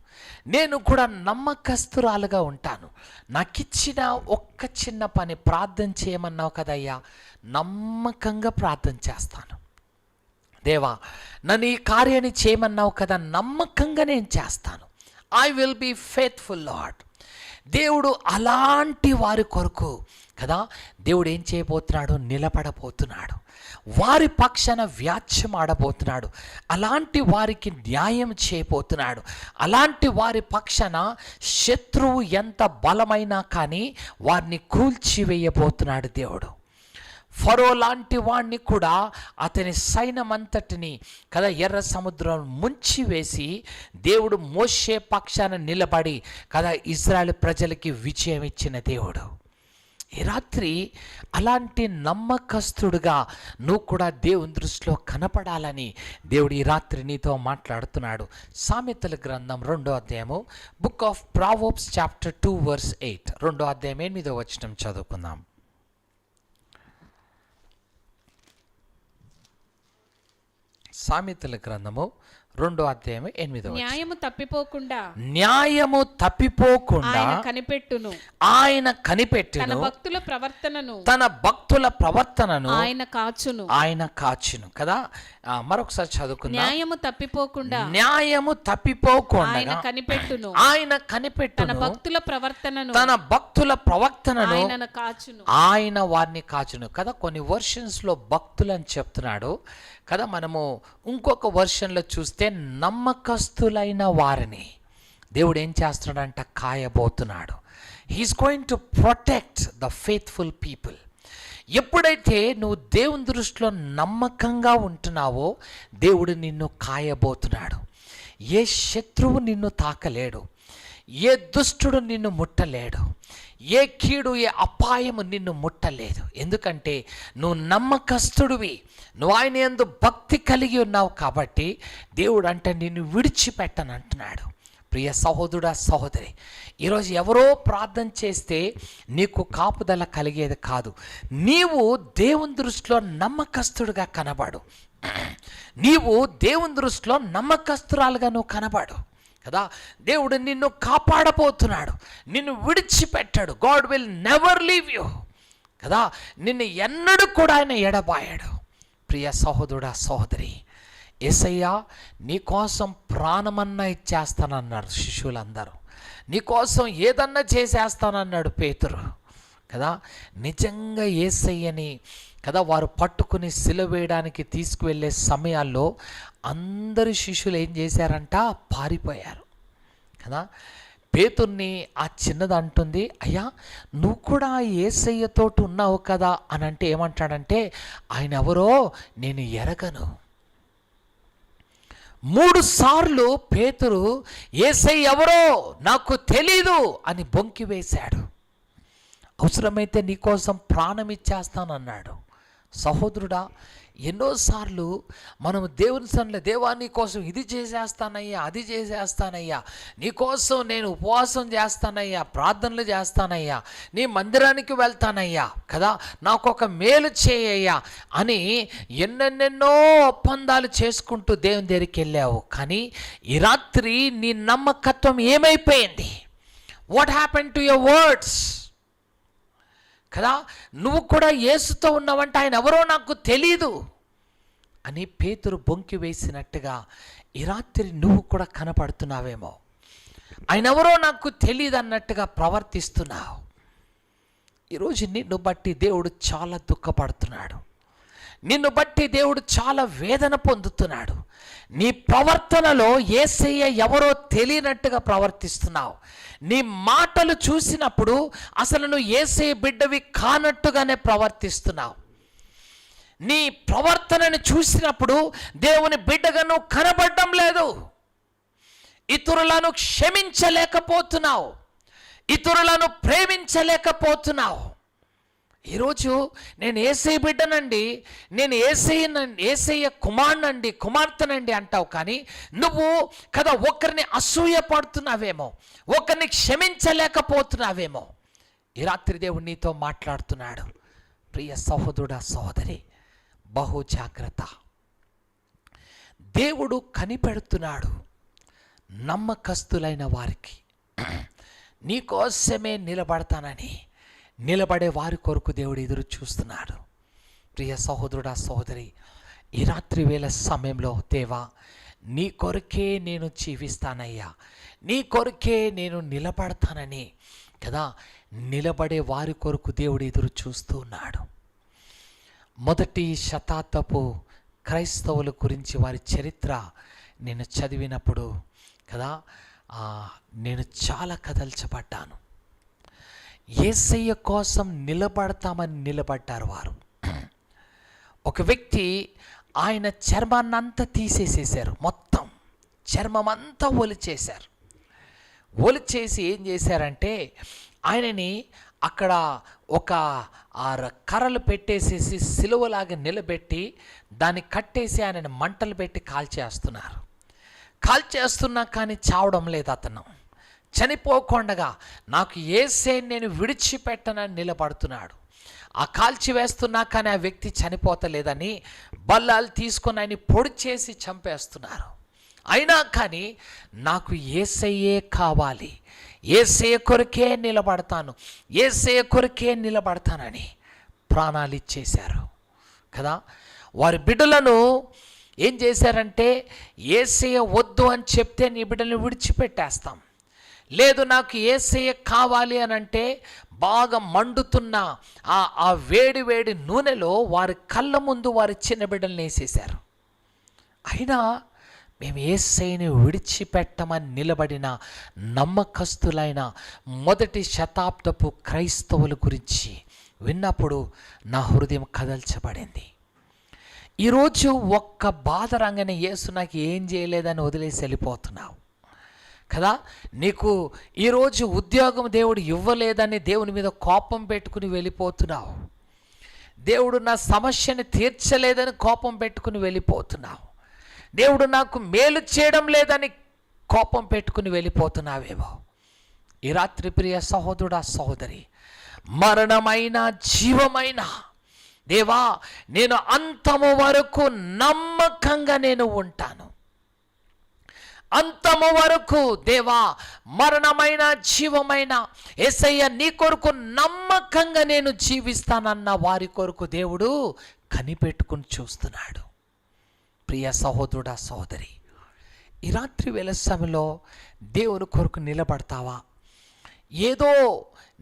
నేను కూడా నమ్మకస్తురాలుగా ఉంటాను. నాకిచ్చిన ఒక్క చిన్న పని ప్రార్థన చేయమన్నావు కదయ్యా, నమ్మకంగా ప్రార్థన చేస్తాను. దేవా, నన్ను ఈ కార్యాన్ని చేయమన్నావు కదా, నమ్మకంగా నేను చేస్తాను. I will be faithful lord. దేవుడు అలాంటి వారి కొరకు కదా దేవుడు ఏం చేయబోతున్నాడు? నిలబడబోతున్నాడు. వారి పక్షాన వ్యాజ్యం ఆడబోతున్నాడు. అలాంటి వారికి న్యాయం చేయబోతున్నాడు. అలాంటి వారి పక్షాన శత్రువు ఎంత బలమైనా కానీ వారిని కూల్చివేయబోతున్నాడు దేవుడు. ఫరో లాంటి వాడిని కూడా అతని సైన్యమంతటిని కదా ఎర్ర సముద్రం ముంచి వేసి దేవుడు మోషే పక్షాన నిలబడి కదా ఇశ్రాయేలు ప్రజలకి విజయం ఇచ్చిన దేవుడు. ఈ రాత్రి అలాంటి నమ్మకస్తుడుగా నువ్వు కూడా దేవుని దృష్టిలో కనపడాలని దేవుడు ఈ రాత్రి నీతో మాట్లాడుతున్నాడు. సామెతల గ్రంథం 2వ అధ్యాయము, book of Proverbs chapter 2 verse 8, 2వ అధ్యాయం 8వ వచనం చదువుకుందాం. సామెతల గ్రంథము 2వ అధ్యాయం 8వ వచనం. న్యాయము తప్పిపోకుండా న్యాయము తప్పిపోకుండా ఆయన కనిపెట్టును, ఆయన కనిపెట్టును, తన భక్తుల ప్రవర్తనను తన భక్తుల ప్రవర్తనను ఆయన కాచును. ఆయన కాచును కదా. మరొకసారి చదువుకుందాం. న్యాయము తప్పిపోకుండా న్యాయము తప్పిపోకుండా ఆయన కనిపెట్టును, ఆయన కనిపెట్టును, తన భక్తుల ప్రవర్తనను తన భక్తుల ప్రవర్తనను ఆయన కాచును. ఆయన వారిని కాచును కదా. కొన్ని వర్షన్స్ లో భక్తులు అని చెప్తున్నాడు కదా. మనము ఇంకొక వర్షన్లో చూస్తే నమ్మకస్తులైన వారిని దేవుడు ఏం చేస్తున్నాడంట? కాయబోతున్నాడు. He's going to protect the faithful people. ఎప్పుడైతే నువ్వు దేవుని దృష్టిలో నమ్మకంగా ఉంటున్నావో దేవుడు నిన్ను కాయబోతున్నాడు. ఏ శత్రువు నిన్ను తాకలేడు, ఏ దుష్టుడు నిన్ను ముట్టలేడు, ఏ కీడు ఏ అపాయము నిన్ను ముట్టలేదు. ఎందుకంటే నువ్వు నమ్మకస్తుడివి, నువ్వు ఆయన యందు భక్తి కలిగి ఉన్నావు కాబట్టి దేవుడు అంటే నిన్ను విడిచిపెట్టనంటున్నాడు. ప్రియ సహోదరుడా, సహోదరి, ఈరోజు ఎవరో ప్రార్థన చేస్తే నీకు కాపుదల కలిగేది కాదు. నీవు దేవుని దృష్టిలో నమ్మకస్తుడిగా కనబడు. నీవు దేవుని దృష్టిలో నమ్మకస్తురాలుగా నువ్వు కనబడు కదా. దేవుడు నిన్ను కాపాడబోతున్నాడు, నిన్ను విడిచిపెట్టాడు. God will never leave you కదా. నిన్ను ఎన్నడూ కూడా ఆయన ఎడబాయాడు. ప్రియ సహోదరుడా, సహోదరి, యేసయ్య నీకోసం ప్రాణమన్నా ఇచ్చేస్తానన్నారు శిష్యులందరూ. నీకోసం ఏదన్నా చేసేస్తానన్నాడు పేతురు కదా. నిజంగా యేసయ్యని కదా, వారు పట్టుకుని సిలువ వేయడానికి తీసుకువెళ్ళే సమయాల్లో అందరు శిష్యులు ఏం చేశారంట, పారిపోయారు కదా. పేతుర్ని ఆ చిన్నది అంటుంది, అయ్యా నువ్వు కూడా యేసయ్యతోటి ఉన్నావు కదా అని అంటే ఏమంటాడంటే, ఆయన ఎవరో నేను ఎరగను. 3 సార్లు పేతురు యేసయ్య ఎవరో నాకు తెలీదు అని బొంకి వేశాడు. అవసరమైతే నీకోసం ప్రాణం ఇచ్చేస్తానన్నాడు. సహోదరుడా, ఎన్నోసార్లు మనం దేవుని సన్నిధిలో, దేవా నీ కోసం ఇది చేసేస్తానయ్యా, అది చేసేస్తానయ్యా, నీకోసం నేను ఉపవాసం చేస్తానయ్యా, ప్రార్థనలు చేస్తానయ్యా, నీ మందిరానికి వెళ్తానయ్యా కదా, నాకు ఒక మేలు చేయయ్యా అని ఎన్నెన్నెన్నో ఒప్పందాలు చేసుకుంటూ దేవుని దగ్గరికి వెళ్ళావు. కానీ ఈ రాత్రి నీ నమ్మకత్వం ఏమైపోయింది? What happen to your words కదా. నువ్వు కూడా యేసుతో ఉన్నావంటే ఆయన ఎవరో నాకు తెలీదు అని పేతురు బొంకి వేసినట్టుగా ఈ రాత్రి నువ్వు కూడా కనపడుతున్నావేమో. ఆయన ఎవరో నాకు తెలియదు అన్నట్టుగా ప్రవర్తిస్తున్నావు. ఈరోజు నిన్ను బట్టి దేవుడు చాలా దుఃఖపడుతున్నాడు. నిన్ను బట్టి దేవుడు చాలా వేదన పొందుతున్నాడు. నీ ప్రవర్తనలో యేసయ్య ఎవరో తెలియనట్టుగా ప్రవర్తిస్తున్నావు. నీ మాటలు చూసినప్పుడు అసలు నువ్వు యేసయ్య బిడ్డవి కానట్టుగానే ప్రవర్తిస్తున్నావు. నీ ప్రవర్తనను చూసినప్పుడు దేవుని బిడ్డగా నువ్వు కనబడడం లేదు. ఇతరులను క్షమించలేకపోతున్నావు, ఇతరులను ప్రేమించలేకపోతున్నావు. ఈరోజు నేను యేసయ్య బిడ్డనండి, నేను యేసయ్య కుమారునండి, కుమార్తెనండి అంటావు. కానీ నువ్వు కదా ఒకరిని అసూయ పడుతున్నావేమో, ఒకరిని క్షమించలేకపోతున్నావేమో. ఈ రాత్రి దేవుడు నీతో మాట్లాడుతున్నాడు. ప్రియ సహోదరుడా, సహోదరి, బహు జాగ్రత్త. దేవుడు కనిపెడుతున్నాడు నమ్మకస్తులైన వారికి. నీకోసమే నిలబడతానని నిలబడే వారి కొరకు దేవుడు ఎదురు చూస్తున్నాడు. ప్రియ సహోదరుడా, సహోదరి, ఈ రాత్రి వేళ సమయంలో దేవా నీ కొరకే నేను జీవిస్తానయ్యా, నీ కొరకే నేను నిలబడతానని కదా నిలబడే వారి కొరకు దేవుడు ఎదురు చూస్తూ ఉన్నాడు. మొదటి శతాబ్దపు క్రైస్తవుల గురించి వారి చరిత్ర నేను చదివినప్పుడు కదా నేను చాలా కదల్చబడ్డాను. యేసయ్య కోసం నిలబడతామని నిలబడ్డారు వారు. ఒక వ్యక్తి ఆయన చర్మాన్నంతా తీసేసేసారు, మొత్తం చర్మం అంతా ఒలిచేశారు. ఒలిచేసి ఏం చేశారంటే ఆయనని అక్కడ ఒక కర్రలు పెట్టేసేసి సిలువలాగా నిలబెట్టి దాన్ని కట్టేసి ఆయనని మంటలు పెట్టి కాల్చేస్తున్నారు. కాల్చేస్తున్నా కానీ చావడం లేదు అతను. చనిపోకుండా నాకు యేసయ్యని నేను విడిచిపెట్టనని నిలబడుతున్నాడు. ఆ కాల్చి వేస్తున్నా కానీ ఆ వ్యక్తి చనిపోతలేదని బల్లాలు తీసుకొని ఆయన్ని పొడి చేసి చంపేస్తున్నారు. అయినా కానీ నాకు యేసయ్యే కావాలి, యేసయ్య కొరకే నిలబడతాను, యేసయ్య కొరకే నిలబడతానని ప్రాణాలు ఇచ్చేశారు కదా. వారి బిడ్డలను ఏం చేశారంటే, యేసయ్య వద్దు అని చెప్తే నీ బిడ్డలను విడిచిపెట్టేస్తాం, లేదు నాకు యేసయ్య కావాలి అని అంటే బాగా మండుతున్న ఆ వేడి వేడి నూనెలో వారి కళ్ళ ముందు వారి చిన్న బిడ్డలను వేసేశారు. అయినా మేము యేసయ్యని విడిచిపెట్టమని నిలబడిన నమ్మకస్తులైన మొదటి శతాబ్దపు క్రైస్తవుల గురించి విన్నప్పుడు నా హృదయం కదల్చబడింది. ఈరోజు ఒక్క బాధ రంగానే యేసు నాకు ఏం చేయలేదని వదిలేసి వెళ్ళిపోతున్నావు కదా. నీకు ఈరోజు ఉద్యోగం దేవుడు ఇవ్వలేదని దేవుని మీద కోపం పెట్టుకుని వెళ్ళిపోతున్నావు. దేవుడు నా సమస్యని తీర్చలేదని కోపం పెట్టుకుని వెళ్ళిపోతున్నావు. దేవుడు నాకు మేలు చేయడం లేదని కోపం పెట్టుకుని వెళ్ళిపోతున్నావేమో. ఈ రాత్రి ప్రియ సహోదరుడా, సహోదరి, మరణమైన జీవమైన దేవా నేను అంతము వరకు నమ్మకంగా నేను ఉంటాను. అంతము వరకు దేవా మరణమైన జీవమైన యేసయ్య నీ కొరకు నమ్మకంగా నేను జీవిస్తానన్న వారి కొరకు దేవుడు కనిపెట్టుకుని చూస్తున్నాడు. ప్రియ సహోదరుడా, సహోదరి, ఈ రాత్రి వేళ సమయంలో దేవుని కొరకు నిలబడతావా? ఏదో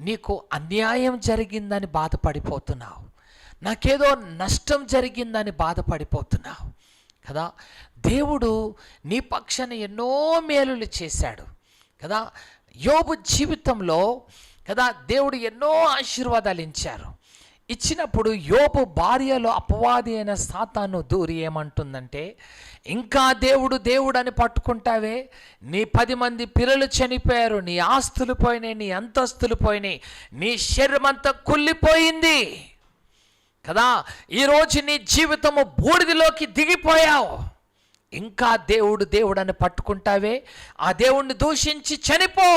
నీకు అన్యాయం జరిగిందని బాధపడిపోతున్నావు, నాకేదో నష్టం జరిగిందని బాధపడిపోతున్నావు కదా. దేవుడు నీ పక్షాన ఎన్నో మేలులు చేశాడు కదా. యోబు జీవితంలో కదా దేవుడు ఎన్నో ఆశీర్వాదాలు ఇచ్చినప్పుడు యోబు భార్యలో అపవాది అయిన సాతాను దూరి ఏమంటుందంటే, ఇంకా దేవుడు దేవుడు అని పట్టుకుంటావే, నీ 10 మంది పిల్లలు చనిపోయారు, నీ ఆస్తులు పోయినాయి, నీ అంతస్తులు పోయినాయి, నీ శరీరం అంతా కుళ్ళిపోయింది కదా, ఈరోజు నీ జీవితము బూడిదలోకి దిగిపోయావు, ఇంకా దేవుడు దేవుడు అని పట్టుకుంటావే, ఆ దేవుణ్ణి దూషించి చనిపో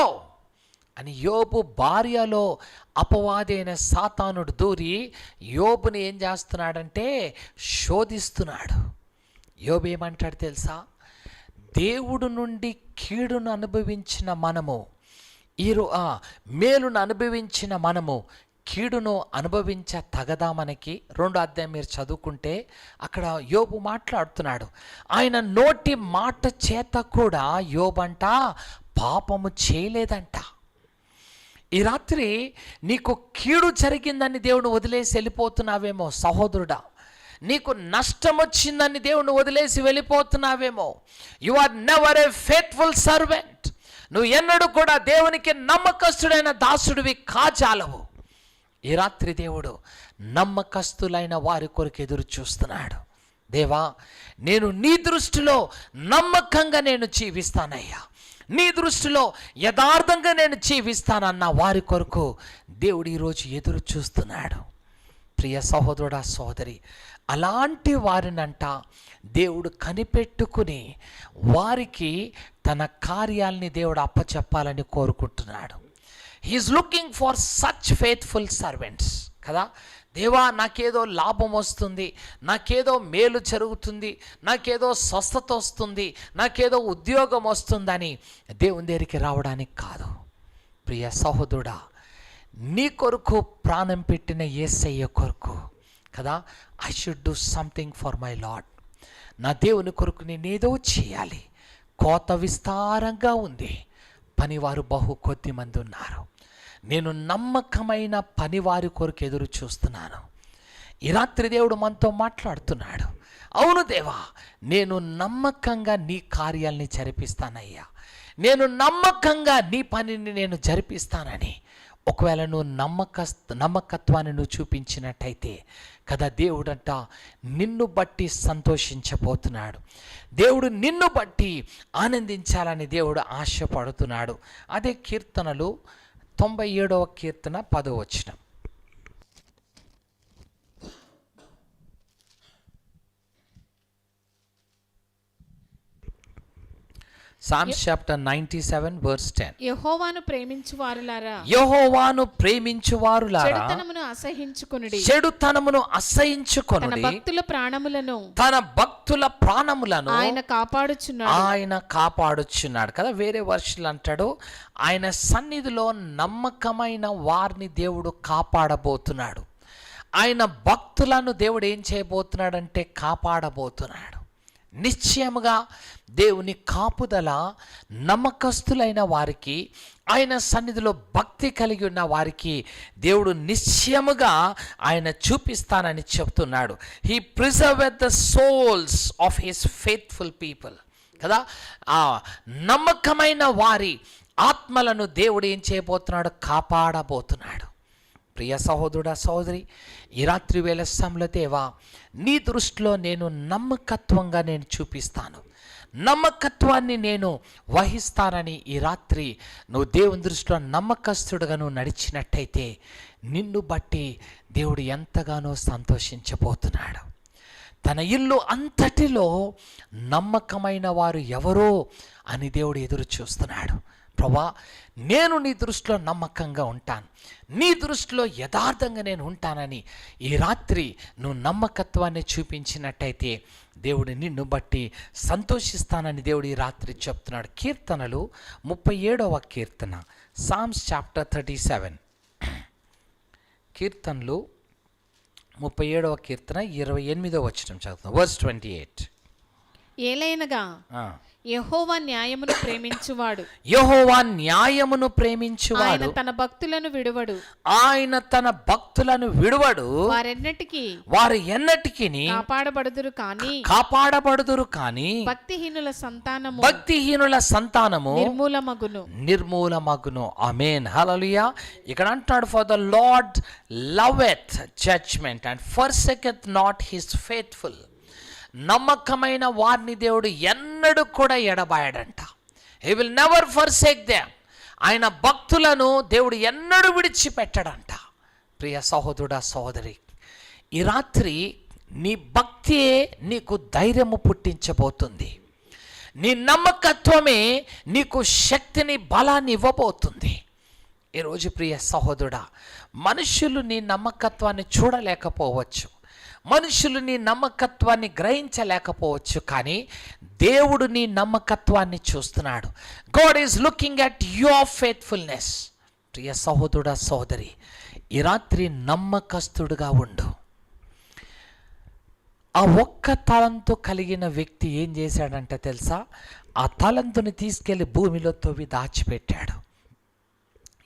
అని యోబు భార్యలో అపవాది అయిన సాతానుడు దూరి యోబుని ఏం చేస్తున్నాడంటే శోధిస్తున్నాడు. యోబు ఏమంటాడు తెలుసా, దేవుడు నుండి కీడును అనుభవించిన మనము మేలును అనుభవించిన మనము కీడును అనుభవించ తగదా మనకి? 2వ అధ్యాయం మీరు చదువుకుంటే అక్కడ యోబు మాట్లాడుతున్నాడు. ఆయన నోటి మాట చేత కూడా యోబంట పాపము చేయలేదంట. ఈ రాత్రి నీకు కీడు జరిగిందని దేవుడు వదిలేసి వెళ్ళిపోతున్నావేమో సహోదరుడా, నీకు నష్టం వచ్చిందని దేవుని వదిలేసి వెళ్ళిపోతున్నావేమో. You are never a faithful servant. నువ్వు ఎన్నడూ కూడా దేవునికి నమ్మకస్తుడైన దాసుడివి కాజాలవు. ఈ రాత్రి దేవుడు నమ్మకస్తులైన వారి కొరకు ఎదురు చూస్తున్నాడు. దేవా, నేను నీ దృష్టిలో నమ్మకంగా నేను జీవిస్తానయ్యా, నీ దృష్టిలో యథార్థంగా నేను జీవిస్తానన్న వారి కొరకు దేవుడు ఈరోజు ఎదురు చూస్తున్నాడు. ప్రియ సహోదరుడా, సోదరి, అలాంటి వారినంట దేవుడు కనిపెట్టుకుని వారికి తన కార్యాలని దేవుడు అప్పచెప్పాలని కోరుకుంటున్నాడు. He's looking for such faithful servants కదా. దేవా, నాకేదో లాభం వస్తుంది, నాకేదో మేలు జరుగుతుంది, నాకేదో స్వస్థత వస్తుంది, నాకేదో ఉద్యోగం వస్తుందని దేవుని దగ్గరికి రావడానికి కాదు. ప్రియ సహోదరుడా, నీ కొరకు ప్రాణం పెట్టిన యేసయ్య కొరకు కదా, I should do something for my lord. నా దేవుని కొరకు నేనేదో చేయాలి. కోత విస్తారంగా ఉంది, పనివారు బహు కొద్ది మంది ఉన్నారు. నేను నమ్మకమైన పనివారి కొరకు ఎదురు చూస్తున్నాను. ఈ రాత్రి దేవుడు మనతో మాట్లాడుతున్నాడు. అవును దేవా, నేను నమ్మకంగా నీ కార్యాలని జరిపిస్తానయ్యా, నేను నమ్మకంగా నీ పనిని నేను జరిపిస్తానని ఒకవేళ నువ్వు నమ్మకత్వాన్ని నువ్వు చూపించినట్టయితే కదా, దేవుడంట నిన్ను బట్టి సంతోషించబోతున్నాడు. దేవుడు నిన్ను బట్టి ఆనందించాలని దేవుడు ఆశపడుతున్నాడు. అదే కీర్తనలు 97వ కీర్తన 10వ వచనం. Psalms chapter 97 verse 10. యెహోవాను ప్రేమించువారులారా, యెహోవాను ప్రేమించువారులారా చెడుతనమును అసహించుకొనుడి, చెడుతనమును అసహించుకొనుడి, తన భక్తుల ప్రాణములను ఆయన కాపాడుచున్నాడు కదా. వేరే వర్షాలు అంటాడు, ఆయన సన్నిధిలో నమ్మకమైన వారిని దేవుడు కాపాడబోతున్నాడు. ఆయన భక్తులను దేవుడు ఏం చేయబోతున్నాడంటే కాపాడబోతున్నాడు. నిశ్చయముగా దేవుని కాపుదల నమ్మకస్తులైన వారికి, ఆయన సన్నిధిలో భక్తి కలిగి ఉన్న వారికి దేవుడు నిశ్చయముగా ఆయన చూపిస్తానని చెప్తున్నాడు. He preserved the souls of his faithful people కదా. ఆ నమ్మకమైన వారి ఆత్మలను దేవుడు ఏం చేయబోతున్నాడు? కాపాడబోతున్నాడు. ప్రియ సహోదరుడా, సహోదరి, ఈ రాత్రి వేళ సమయంలో దేవా, నీ దృష్టిలో నేను నమ్మకత్వంగా నేను చూపిస్తాను, నమ్మకత్వాన్ని నేను వహిస్తానని ఈ రాత్రి నువ్వు దేవుని దృష్టిలో నమ్మకస్తుడుగా నువ్వు నడిచినట్టయితే నిన్ను బట్టి దేవుడు ఎంతగానో సంతోషించబోతున్నాడు. తన ఇల్లు అంతటిలో నమ్మకమైన వారు ఎవరో అని దేవుడు ఎదురు చూస్తున్నాడు. ప్రభా, నేను నీ దృష్టిలో నమ్మకంగా ఉంటాను, నీ దృష్టిలో యథార్థంగా నేను ఉంటానని ఈ రాత్రి నువ్వు నమ్మకత్వాన్ని చూపించినట్టయితే దేవుడు నిన్ను బట్టి సంతోషిస్తానని దేవుడు ఈ రాత్రి చెప్తున్నాడు. కీర్తనలు 37వ కీర్తన, సామ్స్ చాప్టర్ 37. కీర్తనలు 37వ కీర్తన 28వ వచనం చదువుతాం. వర్స్ 28. ఏలైనగా యెహోవా న్యాయమును ప్రేమించువాడు. యెహోవా న్యాయమును ప్రేమించువాడు. ఆయన తన భక్తులను విడువడు. ఆయన తన భక్తులను విడువడు. వారు ఎన్నటికి కాపాడబడుదురు కానీ భక్తిహీనుల సంతానము నిర్మూలమగును. ఆమేన్, హల్లెలూయా. ఇక్కడ అంటాడు, for the Lord loveth judgment and forsaketh not his faithful. నమ్మకమైన వారిని దేవుడు ఎన్నడూ కూడా ఎడబాయడంట. He will never forsake them. ఆయన భక్తులను దేవుడు ఎన్నడూ విడిచిపెట్టడంట. ప్రియ సహోదరుడా, సహోదరి, ఈ రాత్రి నీ భక్తియే నీకు ధైర్యము పుట్టించబోతుంది. నీ నమ్మకత్వమే నీకు శక్తిని, బలాన్ని ఇవ్వబోతుంది. ఈరోజు ప్రియ సహోదరుడా, మనుషులు నీ నమ్మకత్వాన్ని చూడలేకపోవచ్చు, మనుషులు నీ నమ్మకత్వాన్ని గ్రహించలేకపోవచ్చు, కానీ దేవుడు నీ నమ్మకత్వాన్ని చూస్తున్నాడు. God is looking at your faithfulness. ప్రియ సహోదరుడా, సహోదరి, ఈ రాత్రి నమ్మకస్తుడుగా ఉండు. ఆ ఒక్క తలంతు కలిగిన వ్యక్తి ఏం చేశాడంటే తెలుసా? ఆ తలంతుని తీసుకెళ్లి భూమిలో తవ్వి దాచిపెట్టాడు.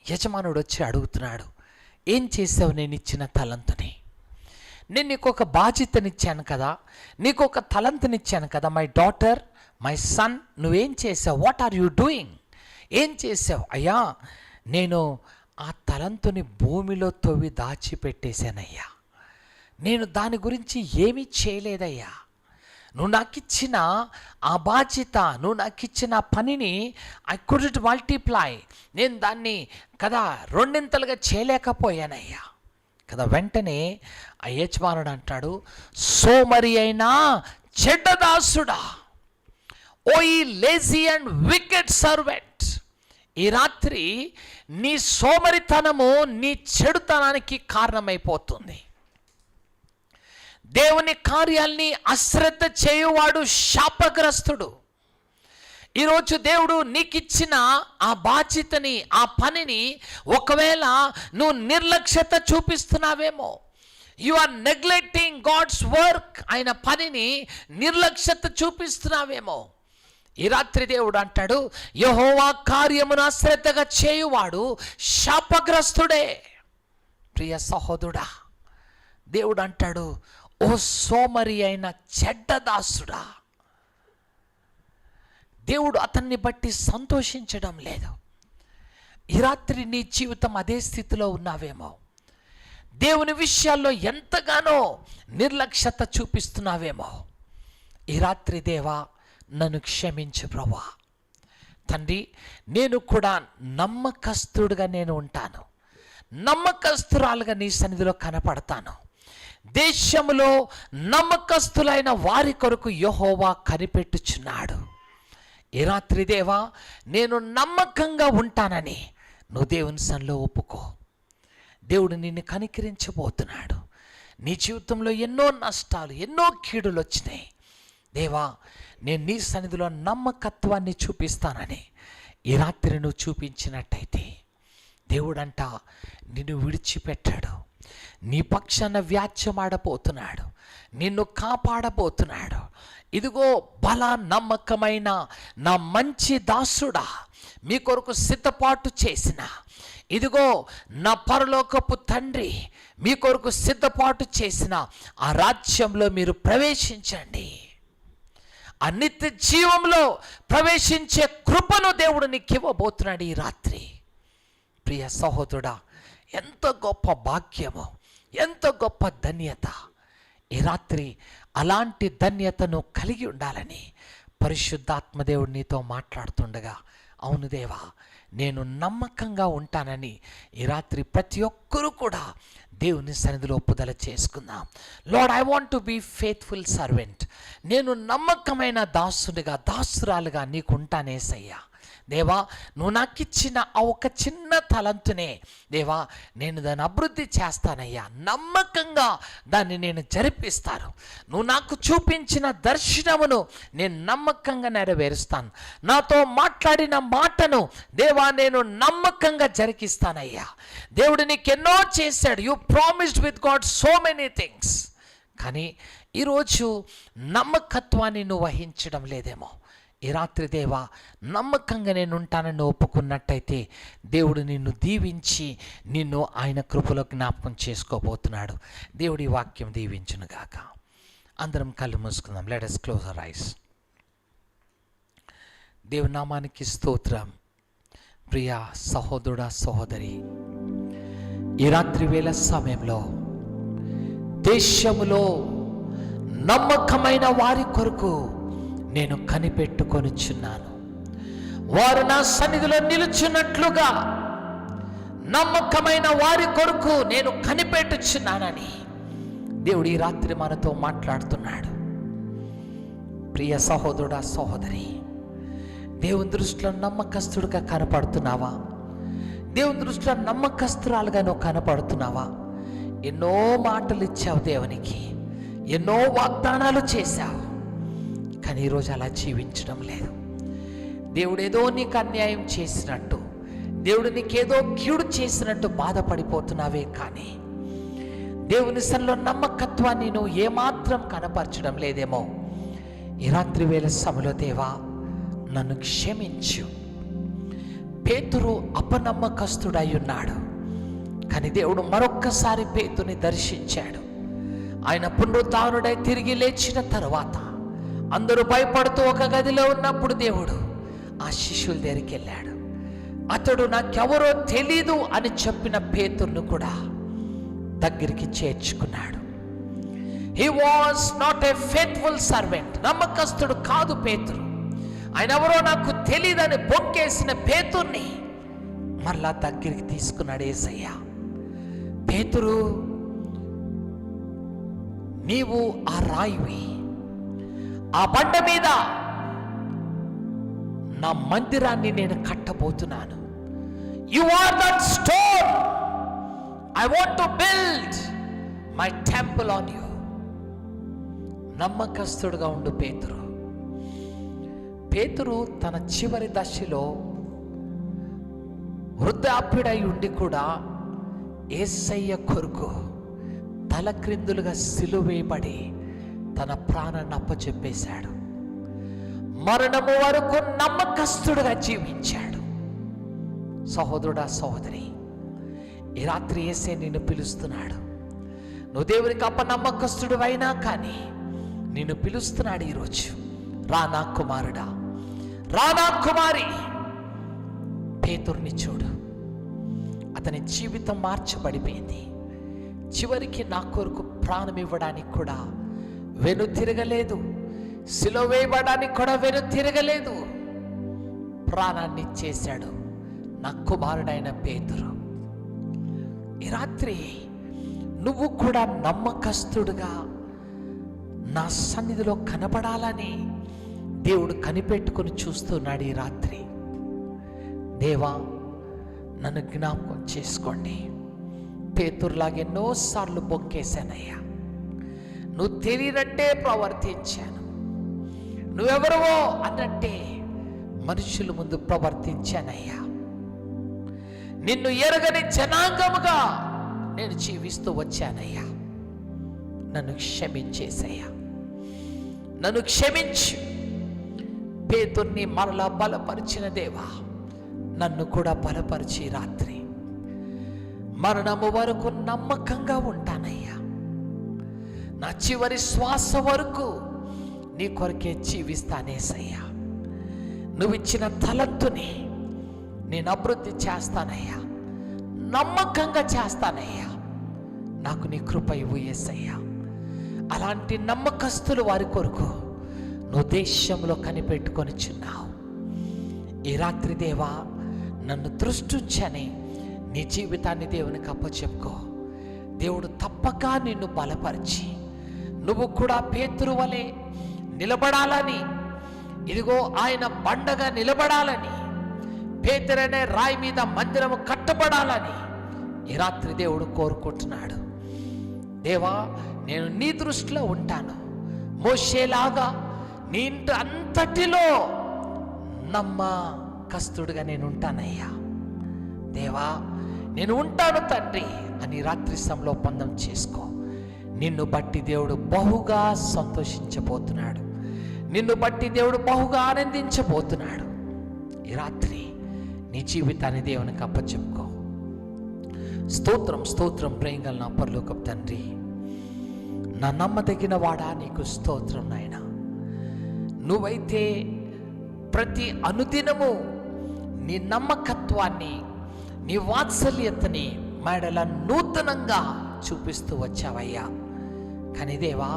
యజమానుడు వచ్చి అడుగుతున్నాడు, ఏం చేసావు నేను ఇచ్చిన తలంతుని? నేను నీకు ఒక బాధ్యతనిచ్చాను కదా, నీకు ఒక తలంతునిచ్చాను కదా, మై డాటర్, మై సన్, నువ్వేం చేసావు? What are you doing? ఏం చేసావు? అయ్యా, నేను ఆ తలంతుని భూమిలో తవ్వి దాచిపెట్టేశానయ్యా. నేను దాని గురించి ఏమీ చేయలేదయ్యా. నువ్వు నాకు ఇచ్చిన ఆ బాధ్యత, నువ్వు నాకు ఇచ్చిన పనిని ఐ కుడెంట్ మల్టిప్లై, నేను దాన్ని కదా రెండింతలుగా చేయలేకపోయానయ్యా కదా. వెంటనే ఆ యజమానుడు అంటాడు, సోమరి అయినా చెడ్డదాసుడా, ఓ ఈ లేజీ అండ్ వికెట్ సర్వెంట్, ఈ రాత్రి నీ సోమరితనము నీ చెడుతనానికి కారణమైపోతుంది. దేవుని కార్యాల్ని అశ్రద్ధ చేయువాడు శాపగ్రస్తుడు. ఈరోజు దేవుడు నీకు ఇచ్చిన ఆ బాధ్యతని, ఆ పనిని ఒకవేళ నువ్వు నిర్లక్ష్యత చూపిస్తున్నావేమో, you are neglecting God's work, ఆయన పనిని నిర్లక్ష్యత చూపిస్తున్నావేమో. ఈ రాత్రి దేవుడు అంటాడు, యెహోవా కార్యమును అశ్రద్ధగా చేయువాడు శాపగ్రస్తుడే. ప్రియ సహోదరుడా, దేవుడు అంటాడు, ఓ సోమరి అయిన చెడ్డదాసుడా. దేవుడు అతన్ని బట్టి సంతోషించడం లేదు. ఈ రాత్రి నీ జీవితం అదే స్థితిలో ఉన్నావేమో, దేవుని విషయాల్లో ఎంతగానో నిర్లక్ష్యత చూపిస్తున్నావేమో. ఈ రాత్రి దేవా, నన్ను క్షమించు ప్రభువా. తండ్రి, నేను కూడా నమ్మకస్తుడుగా నేను ఉంటాను, నమ్మకస్తురాలుగా నీ సన్నిధిలో కనపడతాను. దేశంలో నమ్మకస్తులైన వారి కొరకు యెహోవా కనిపెట్టుచున్నాడు. ఈ రాత్రి దేవా, నేను నమ్మకంగా ఉంటానని నువ్వు దేవుని సన్నిధిలో ఒప్పుకో. దేవుడు నిన్ను కనికరించబోతున్నాడు. నీ జీవితంలో ఎన్నో నష్టాలు, ఎన్నో కీడులు వచ్చినాయి. దేవా, నేను నీ సన్నిధిలో నమ్మకత్వాన్ని చూపిస్తానని ఈ రాత్రి నువ్వు చూపించినట్టయితే దేవుడంట నిన్ను విడిచిపెట్టాడు. నీ పక్షాన వ్యాజ్యమాడబోతున్నాడు, నిన్ను కాపాడబోతున్నాడు. ఇదిగో బల నమ్మకమైన నా మంచి దాసుడా, మీ కొరకు సిద్ధపాటు చేసిన, ఇదిగో నా పరలోకపు తండ్రి మీ కొరకు సిద్ధపాటు చేసిన ఆ రాజ్యంలో మీరు ప్రవేశించండి. ఆ నిత్య జీవంలో ప్రవేశించే కృపను దేవుడు నీకు ఇవ్వబోతున్నాడు ఈ రాత్రి. ప్రియ సహోదరుడా, ఎంత గొప్ప భాగ్యమో, ఎంత గొప్ప ధన్యత. ఈ రాత్రి అలాంటి ధన్యతను కలిగి ఉండాలని పరిశుద్ధాత్మదేవుడు నీతో మాట్లాడుతుండగా, అవును దేవా, నేను నమ్మకంగా ఉంటానని ఈ రాత్రి ప్రతి ఒక్కరూ కూడా దేవుని సన్నిధిలో ఒప్పుదల చేసుకుందాం. Lord, I want to be faithful servant. నేను నమ్మకమైన దాసునిగా, దాసురాలుగా నీకు ఉంటానేసయ్యా. దేవా, నువ్వు నాకు ఇచ్చిన ఆ ఒక చిన్న తలంతునే దేవా, నేను దాన్ని అభివృద్ధి చేస్తానయ్యా. నమ్మకంగా దాన్ని నేను జరిపిస్తాను. నువ్వు నాకు చూపించిన దర్శనమును నేను నమ్మకంగా నెరవేరుస్తాను. నాతో మాట్లాడిన మాటను దేవా నేను నమ్మకంగా జరిగిస్తానయ్యా. దేవుడు నీకు ఎన్నో చేశాడు. You promised with God so many things. కానీ ఈరోజు నమ్మకత్వాన్ని నువ్వు వహించడం లేదేమో. ఈ రాత్రి దేవా, నమ్మకంగా నేను ఉంటానని ఒప్పుకున్నట్టయితే దేవుడు నిన్ను దీవించి నిన్ను ఆయన కృపలో జ్ఞాపకం చేసుకోబోతున్నాడు. దేవుడి వాక్యం దీవించునుగాక. అందరం కళ్ళు మూసుకుందాం. Let us close our eyes. దేవుని నామానికి స్తోత్రం. ప్రియ సహోదరుడా, సహోదరి, ఈ రాత్రి వేళ సమయంలో దేశములో నమ్మకమైన వారి కొరకు నేను కనిపెట్టుకొనిచున్నాను. వారు నా సన్నిధిలో నిలుచున్నట్లుగా నమ్మకమైన వారి కొరకు నేను కనిపెట్టుచున్నానని దేవుడు ఈ రాత్రి మనతో మాట్లాడుతున్నాడు. ప్రియ సహోదరుడా, సహోదరి, దేవుని దృష్టిలో నమ్మకస్తుడిగా కనపడుతున్నావా? దేవుని దృష్టిలో నమ్మకస్తురాలుగా నువ్వు కనపడుతున్నావా? ఎన్నో మాటలు ఇచ్చావు దేవునికి, ఎన్నో వాగ్దానాలు చేశావు, కానీ ఈరోజు అలా జీవించడం లేదు. దేవుడు ఏదో నీకు అన్యాయం చేసినట్టు, దేవుడు నీకేదో కీడు చేసినట్టు బాధపడిపోతున్నావే, కానీ దేవుని సన్నిధిలో నమ్మకత్వాన్ని నువ్వు ఏమాత్రం కనపరచడం లేదేమో. ఈ రాత్రి వేళ సమయంలో దేవా, నన్ను క్షమించు. పేతురు అపనమ్మకస్తుడై ఉన్నాడు, కానీ దేవుడు మరొక్కసారి పేతుని దర్శించాడు. ఆయన పునరుత్థానుడై తిరిగి లేచిన తర్వాత అందరూ భయపడుతూ ఒక గదిలో ఉన్నప్పుడు దేవుడు ఆ శిష్యుల దగ్గరికి వెళ్ళాడు. అతడు నాకెవరో తెలీదు అని చెప్పిన పేతురును కూడా దగ్గరికి చేర్చుకున్నాడు. He was not a faithful servant. నమ్మకస్తుడు కాదు పేతురు. ఆయన ఎవరో నాకు తెలియదని బొంకేసిన పేతుర్ని మరలా దగ్గరికి తీసుకున్నాడు యేసయ్య. పేతురు, నీవు ఆ రాయివి, ఆ బండ మీద నా మందిరాన్ని నేను కట్టబోతున్నాను. You are that stone, I want to build my temple on you. నమ్మకస్తుడుగా ఉండు పేతురు. పేతురు తన చివరి దశలో వృద్ధాప్యుడై ఉండి కూడా యేసయ్య కొరకు తలక్రిందులుగా సిలువేయబడి తన ప్రాణాన్ని అప్పచెప్పేశాడు. మరణము వరకు నమ్మకస్తుడుగా జీవించాడు. సహోదరుడా, సహోదరి, ఈ రాత్రి యేసే నిన్ను పిలుస్తున్నాడు. నువ్వు దేవునికి అపనమ్మకస్తుడు అయినా కానీ నిన్ను పిలుస్తున్నాడు ఈరోజు. రా నా కుమారుడా, రా నా కుమారి. పేతుర్ని చూడు, అతని జీవితం మార్చబడిపోయింది. చివరికి నా కొరకు ప్రాణం ఇవ్వడానికి కూడా వెను తిరగలేదు, సిలువ వేయబడడానికి కూడా వెను తిరగలేదు, ప్రాణాన్ని ఇచ్చేశాడు నా కుమారుడైన పేతురు. ఈ రాత్రి నువ్వు కూడా నమ్మకస్తుడుగా నా సన్నిధిలో కనబడాలని దేవుడు కనిపెట్టుకొని చూస్తున్నాడు. ఈ రాత్రి దేవా, నన్ను జ్ఞాపకం చేసుకోండి. పేతురులాగా ఎన్నోసార్లు బొంకేశానయ్యా. నువ్వు తెలియనట్టే ప్రవర్తించాను, నువ్వెవరవో అన్నట్టే మనుషుల ముందు ప్రవర్తించానయ్యా. నిన్ను ఎరగని జనాంగముగా నేను జీవిస్తూ వచ్చానయ్యా. నన్ను క్షమించేసయ్యా, నన్ను క్షమించు. పేతుర్ని మరలా బలపరిచిన దేవా, నన్ను కూడా బలపరిచి రాత్రి మరణము వరకు నమ్మకంగా ఉంటానయ్యా. నా చివరి శ్వాస వరకు నీ కొరకే జీవిస్తానేసయ్యా. నువ్వు ఇచ్చిన తలంతుని నేను అభివృద్ధి చేస్తానయ్యా, నమ్మకంగా చేస్తానయ్యా. నాకు నీ కృప ఇవ్వు యేసయ్యా. అలాంటి నమ్మకస్తులు వారి కొరకు నువ్వు దేశంలో కనిపెట్టుకొని చున్నావు. ఈ రాత్రి దేవా, నన్ను దృష్టించని నీ జీవితాన్ని దేవునికి అప్పచెప్పుకో. దేవుడు తప్పక నిన్ను బలపరిచి నువ్వు కూడా పేతురు వలె నిలబడాలని, ఇదిగో ఆయన బండగా నిలబడాలని, పేతురనే రాయి మీద మందిరము కట్టబడాలని ఈ రాత్రి దేవుడు కోరుకుంటున్నాడు. దేవా, నేను నీ దృష్టిలో ఉంటాను. మోషేలాగా నీ ఇంటి అంతటిలో నమ్మకస్తుడుగా నేను ఉంటానయ్యా. దేవా, నేను ఉంటాను తండ్రి అని రాత్రి సమయంలో ఒప్పందం చేసుకో. నిన్ను బట్టి దేవుడు బహుగా సంతోషించబోతున్నాడు. నిన్ను బట్టి దేవుడు బహుగా ఆనందించబోతున్నాడు. ఈ రాత్రి నీ జీవితాన్ని దేవునికి అప్పచెప్పుకో. స్తోత్రం స్తోత్రం ప్రేంగల నా పరలోకపు తండ్రి, నా నమ్మదగిన వాడా, నీకు స్తోత్రం నాయన. నువ్వైతే ప్రతి అనుదినము నీ నమ్మకత్వాన్ని, నీ వాత్సల్యతని మేడల నూతనంగా చూపిస్తూ వచ్చావయ్యా. కానీ దేవా,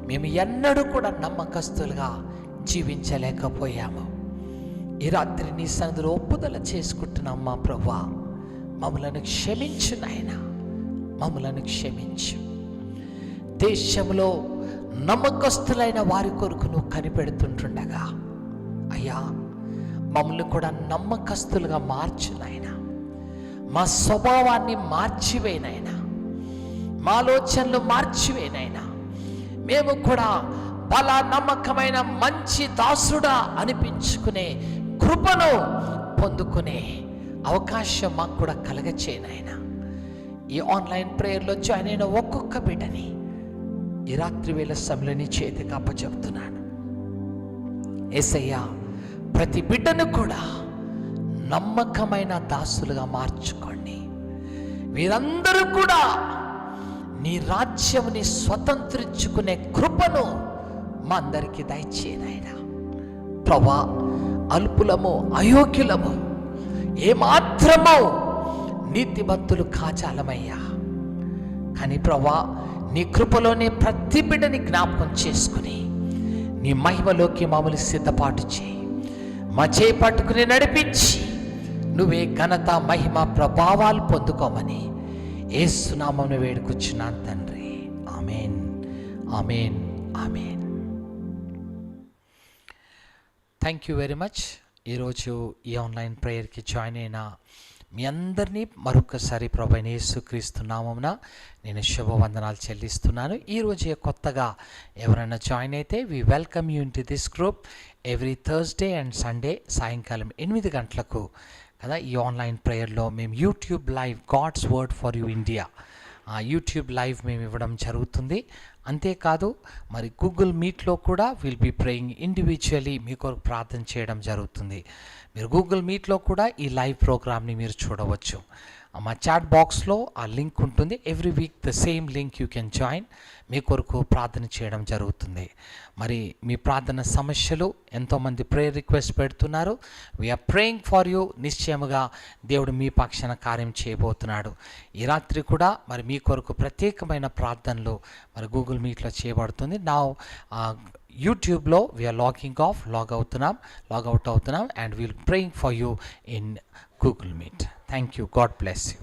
మేము ఎన్నడూ కూడా నమ్మకస్తులుగా జీవించలేకపోయాము. ఈ రాత్రి నీ సన్నిధిలో ఒప్పుదల చేసుకుంటున్నాం మా ప్రభువా. మమ్మలను క్షమించు నాయన, మమ్మలను క్షమించు. దేశంలో నమ్మకస్తులైన వారి కొరకు నువ్వు కనిపెడుతుంటుండగా అయ్యా, మమ్మల్ని కూడా నమ్మకస్తులుగా మార్చు నాయన. మా స్వభావాన్ని మార్చివేనైనా, మా ఆలోచనలు మార్చివేనైనా, మేము కూడా బల నమ్మకమైన మంచి దాసుడా అనిపించుకునే కృపను పొందుకునే అవకాశం మాకు కూడా కలగచేయనైనా. ఈ ఆన్లైన్ ప్రేయర్లో జాయిన్ అయిన ఒక్కొక్క బిడ్డని ఈ రాత్రి వేళ సమయంలో నీ చేతికి అప్పచెప్తున్నాను. యేసయ్యా, ప్రతి బిడ్డను కూడా నమ్మకమైన దాసులుగా మార్చుకోండి. వీరందరూ కూడా నీ రాజ్యముని స్వతంత్రించుకునే కృపను మా అందరికీ దయచేయనైనా. ప్రభా, అల్పులము, అయోగ్యులము, ఏమాత్రము నీతిమంతులు కాచాలమయ్యా. కానీ ప్రభా, నీ కృపలోనే ప్రతి బిడ్డని జ్ఞాపకం చేసుకుని నీ మహిమలోకి మమ్మల్ని సిద్ధపాటు చేయి. మా చేయి పట్టుకుని నడిపించి నువ్వే ఘనత, మహిమ, ప్రభావాలు పొందుకోమని యేసు నామమున వేడుకొచ్చున్నాను తండ్రి. ఆమేన్, ఆమేన్, ఆమేన్. Thank you very much. ఈరోజు ఈ ఆన్లైన్ ప్రేయర్కి జాయిన్ అయిన మీ అందరినీ మరొకసారి ప్రభువైన యేసుక్రీస్తు నామమున నేను శుభవందనాలు చెల్లిస్తున్నాను. ఈరోజు కొత్తగా ఎవరైనా జాయిన్ అయితే we welcome you in to this group every Thursday and Sunday సాయంకాలం 8 గంటలకు కదా. ఈ ఆన్లైన్ ప్రేయర్లో మేము YouTube live God's word for you India YouTube live మేము ఇవ్వడం జరుగుతుంది. అంతేకాదు మరి గూగుల్ మీట్లో కూడా విల్ బీ ప్రేయింగ్ ఇండివిజువల్లీ, మీ కొరకు ప్రార్థన చేయడం జరుగుతుంది. మీరు గూగుల్ మీట్లో కూడా ఈ లైవ్ ప్రోగ్రామ్ని మీరు చూడవచ్చు. మా చాట్ బాక్స్లో ఆ లింక్ ఉంటుంది. Every week the same link you can join. మీ కొరకు ప్రార్థన చేయడం జరుగుతుంది. మరి మీ ప్రార్థన సమస్యలు ఎంతోమంది ప్రేయర్ రిక్వెస్ట్ పెడుతున్నారు. We're praying for you. నిశ్చయముగా దేవుడు మీ పక్షాన కార్యం చేయబోతున్నాడు. ఈ రాత్రి కూడా మరి మీ కొరకు ప్రత్యేకమైన ప్రార్థనలు మరి గూగుల్ మీట్లో చేయబడుతుంది. నా యూట్యూబ్లో వీఆర్ లాగ్ అవుట్ అవుతున్నాం and we'll praying for you in Google Meet. Thank you. God bless you.